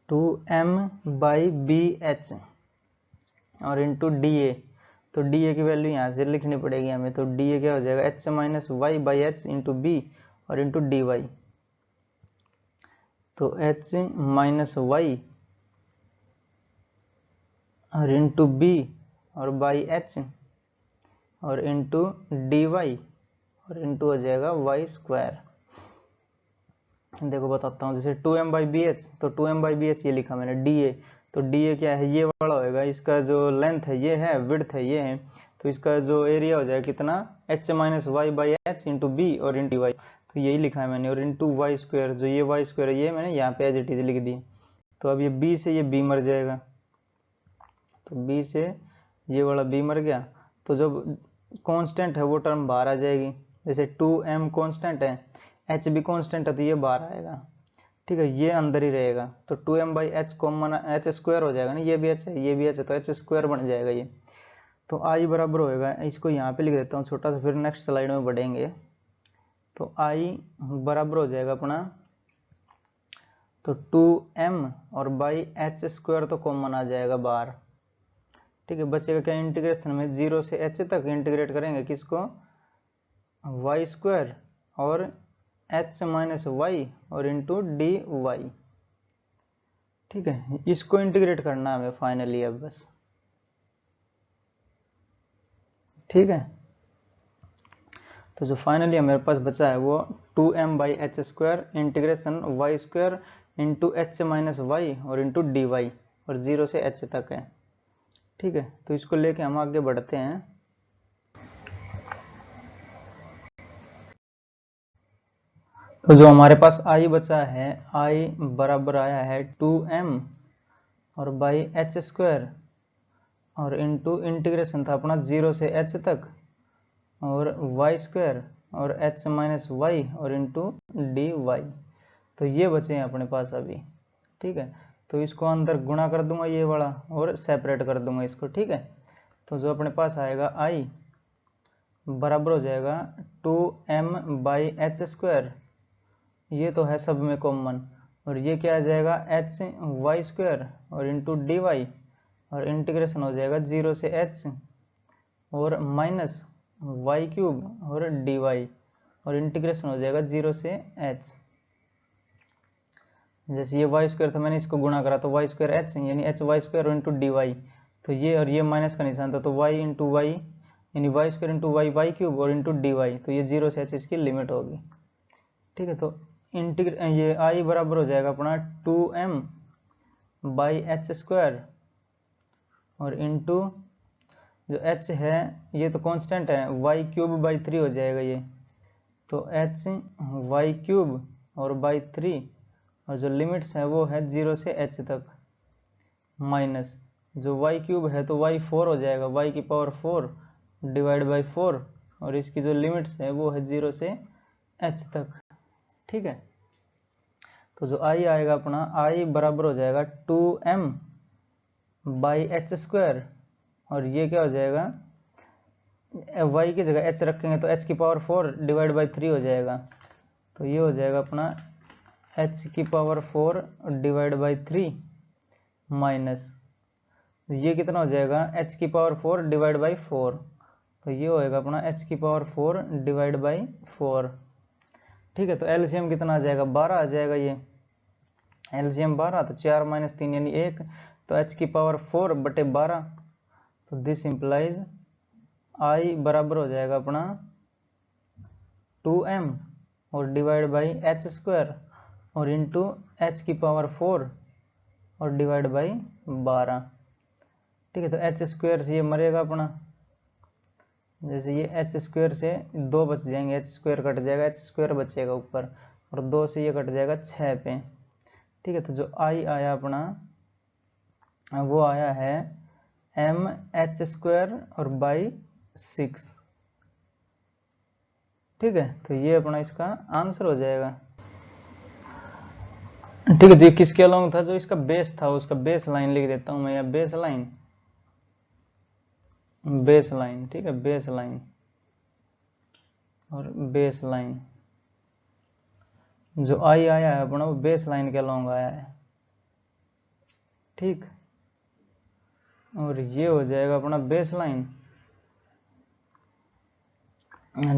2m by B H और इंटू डी ए, तो डी ए की वैल्यू यहाँ से लिखनी पड़ेगी हमें, तो डी ए क्या हो जाएगा H minus Y by h into b और इंटू डी वाई, तो एच माइनस वाई और इंटू बी और बाई एच और इंटू डी वाई और इंटू हो जाएगा वाई स्क्वायर। देखो बताता हूँ, जैसे 2m बाई बी एच, तो 2m बाई बी एच ये लिखा मैंने, डी ए, तो डी ए क्या है ये वाला होएगा, इसका जो लेंथ है ये है, विड्थ है ये है, तो इसका जो एरिया हो जाएगा कितना h minus Y by h into b और इंटू वाई, तो यही लिखा है मैंने, और इंटू वाई स्क्वायर, जो ये वाई स्क्वायर है ये मैंने यहाँ पे एज इट इज लिख दी। तो अब ये बी से ये बी मर जाएगा, तो बी से ये वाला बी मर गया, तो जब कांस्टेंट है वो टर्म बाहर आ जाएगी, जैसे 2m कांस्टेंट है, h भी कांस्टेंट है तो ये बाहर आएगा, ठीक है, ये अंदर ही रहेगा, तो 2m by H common H square हो जाएगा ना, ये भी h है ये भी h है तो h स्क्वायर बन जाएगा ये। तो i बराबर होएगा, इसको यहाँ पे लिख देता हूँ छोटा सा, फिर नेक्स्ट स्लाइड में बढ़ेंगे, तो i बराबर हो जाएगा अपना, तो 2m और बाई एच स्क्वायर तो कॉमन आ जाएगा बाहर। ठीक है, बचेगा क्या इंटीग्रेशन में 0 से h तक इंटीग्रेट करेंगे किसको, वाई स्क्वायर और h माइनस वाई और इंटू डी वाई। ठीक है, इसको इंटीग्रेट करना है हमें फाइनली अब बस। ठीक है, तो जो फाइनली हमारे पास बचा है वो 2m by h square integration y square into h minus y और इंटू डी वाई और 0 से h तक है। ठीक है, तो इसको लेके हम आगे बढ़ते हैं। तो जो हमारे पास i बचा है, i बराबर आया है 2m और बाई एच स्क्वायर और इंटू इंटीग्रेशन था अपना 0 से h तक और वाई स्क्वायर और h माइनस वाई और इंटू डी वाई। तो ये बचे हैं अपने पास अभी। ठीक है, तो इसको अंदर गुणा कर दूंगा ये वाला और सेपरेट कर दूंगा इसको। ठीक है, तो जो अपने पास आएगा i बराबर हो जाएगा 2m बाई एच स्क्वायर, ये तो है सब में कॉमन, और ये क्या आ जाएगा h वाई स्क्वायर और इंटू डी वाई और इंटीग्रेशन हो जाएगा 0 से h और माइनस वाई क्यूब और डी वाई और इंटीग्रेशन हो जाएगा 0 से h। जैसे ये वाई स्क्वायर था, मैंने इसको गुणा करा तो वाई स्क्वायर h यानी h y square into d y, तो ये और ये माइनस का निशान था तो y इंटू वाई यानी y square into y y cube और इंटू डी वाई, तो ये 0 से h इसकी लिमिट होगी। ठीक है, तो ये i बराबर हो जाएगा अपना 2m बाई एच स्क्वायर और इंटू जो h है ये तो कांस्टेंट है, वाई क्यूब बाई 3 हो जाएगा ये, तो h वाई क्यूब और बाई 3 और जो लिमिट्स है वो है 0 से h तक, माइनस जो y क्यूब है तो y 4 हो जाएगा, y की पावर 4 डिवाइड बाई 4 और इसकी जो लिमिट्स है वो है 0 से h तक। ठीक है, तो जो i आएगा अपना, i बराबर हो जाएगा 2m बाई एच स्क्वायर और ये क्या हो जाएगा, y की जगह h रखेंगे तो h की पावर 4 डिवाइड बाई 3 हो जाएगा, तो ये हो जाएगा अपना h की पावर 4 डिवाइड बाई 3 माइनस ये कितना हो जाएगा h की पावर 4 डिवाइड बाई 4, तो ये होएगा अपना h की पावर 4 डिवाइड बाई 4। ठीक है, तो एलसीएम कितना आ जाएगा, 12 आ जाएगा, ये एलसीएम 12, तो 4 माइनस 3 यानी 1, तो h की पावर 4 बटे 12, तो दिस इंप्लाइज i बराबर हो जाएगा अपना 2m और डिवाइड बाई एच स्क्वायर और इंटू h की पावर 4 और डिवाइड बाई 12। ठीक है, तो h स्क्वायर से ये मरेगा अपना, जैसे ये h स्क्वायर से 2 बच जाएंगे, h स्क्वायर कट जाएगा, h स्क्वायर बचेगा ऊपर और 2 से ये कट जाएगा 6 पे। ठीक है, तो जो i आया अपना वो आया है m h स्क्वायर और बाई 6। ठीक है, तो ये अपना इसका आंसर हो जाएगा। ठीक है, तो ये किसके अलॉन्ग था, जो इसका बेस था उसका बेस लाइन लिख देता हूं मैं, या बेस लाइन, बेस लाइन। ठीक है, बेस लाइन और बेस लाइन, जो आई आया है अपना वो बेस लाइन के अलॉन्ग आया है। ठीक, और ये हो जाएगा अपना बेस लाइन,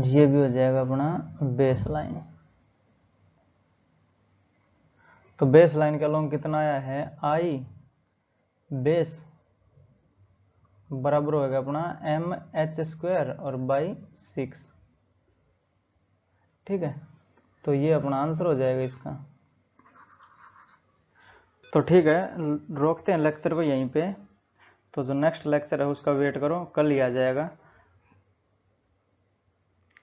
ये भी हो जाएगा अपना बेस लाइन। तो बेस लाइन के अलॉन्ग कितना आया है, आई बेस बराबर होगा अपना एम एच स्क्वायर और बाई 6। ठीक है, तो ये अपना आंसर हो जाएगा इसका। तो ठीक है, रोकते हैं लेक्चर को यहीं पे, तो जो नेक्स्ट लेक्चर है उसका वेट करो, कल ही आ जाएगा,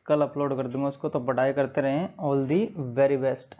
कल अपलोड कर दूंगा उसको। तो पढ़ाई करते रहें, ऑल दी वेरी बेस्ट।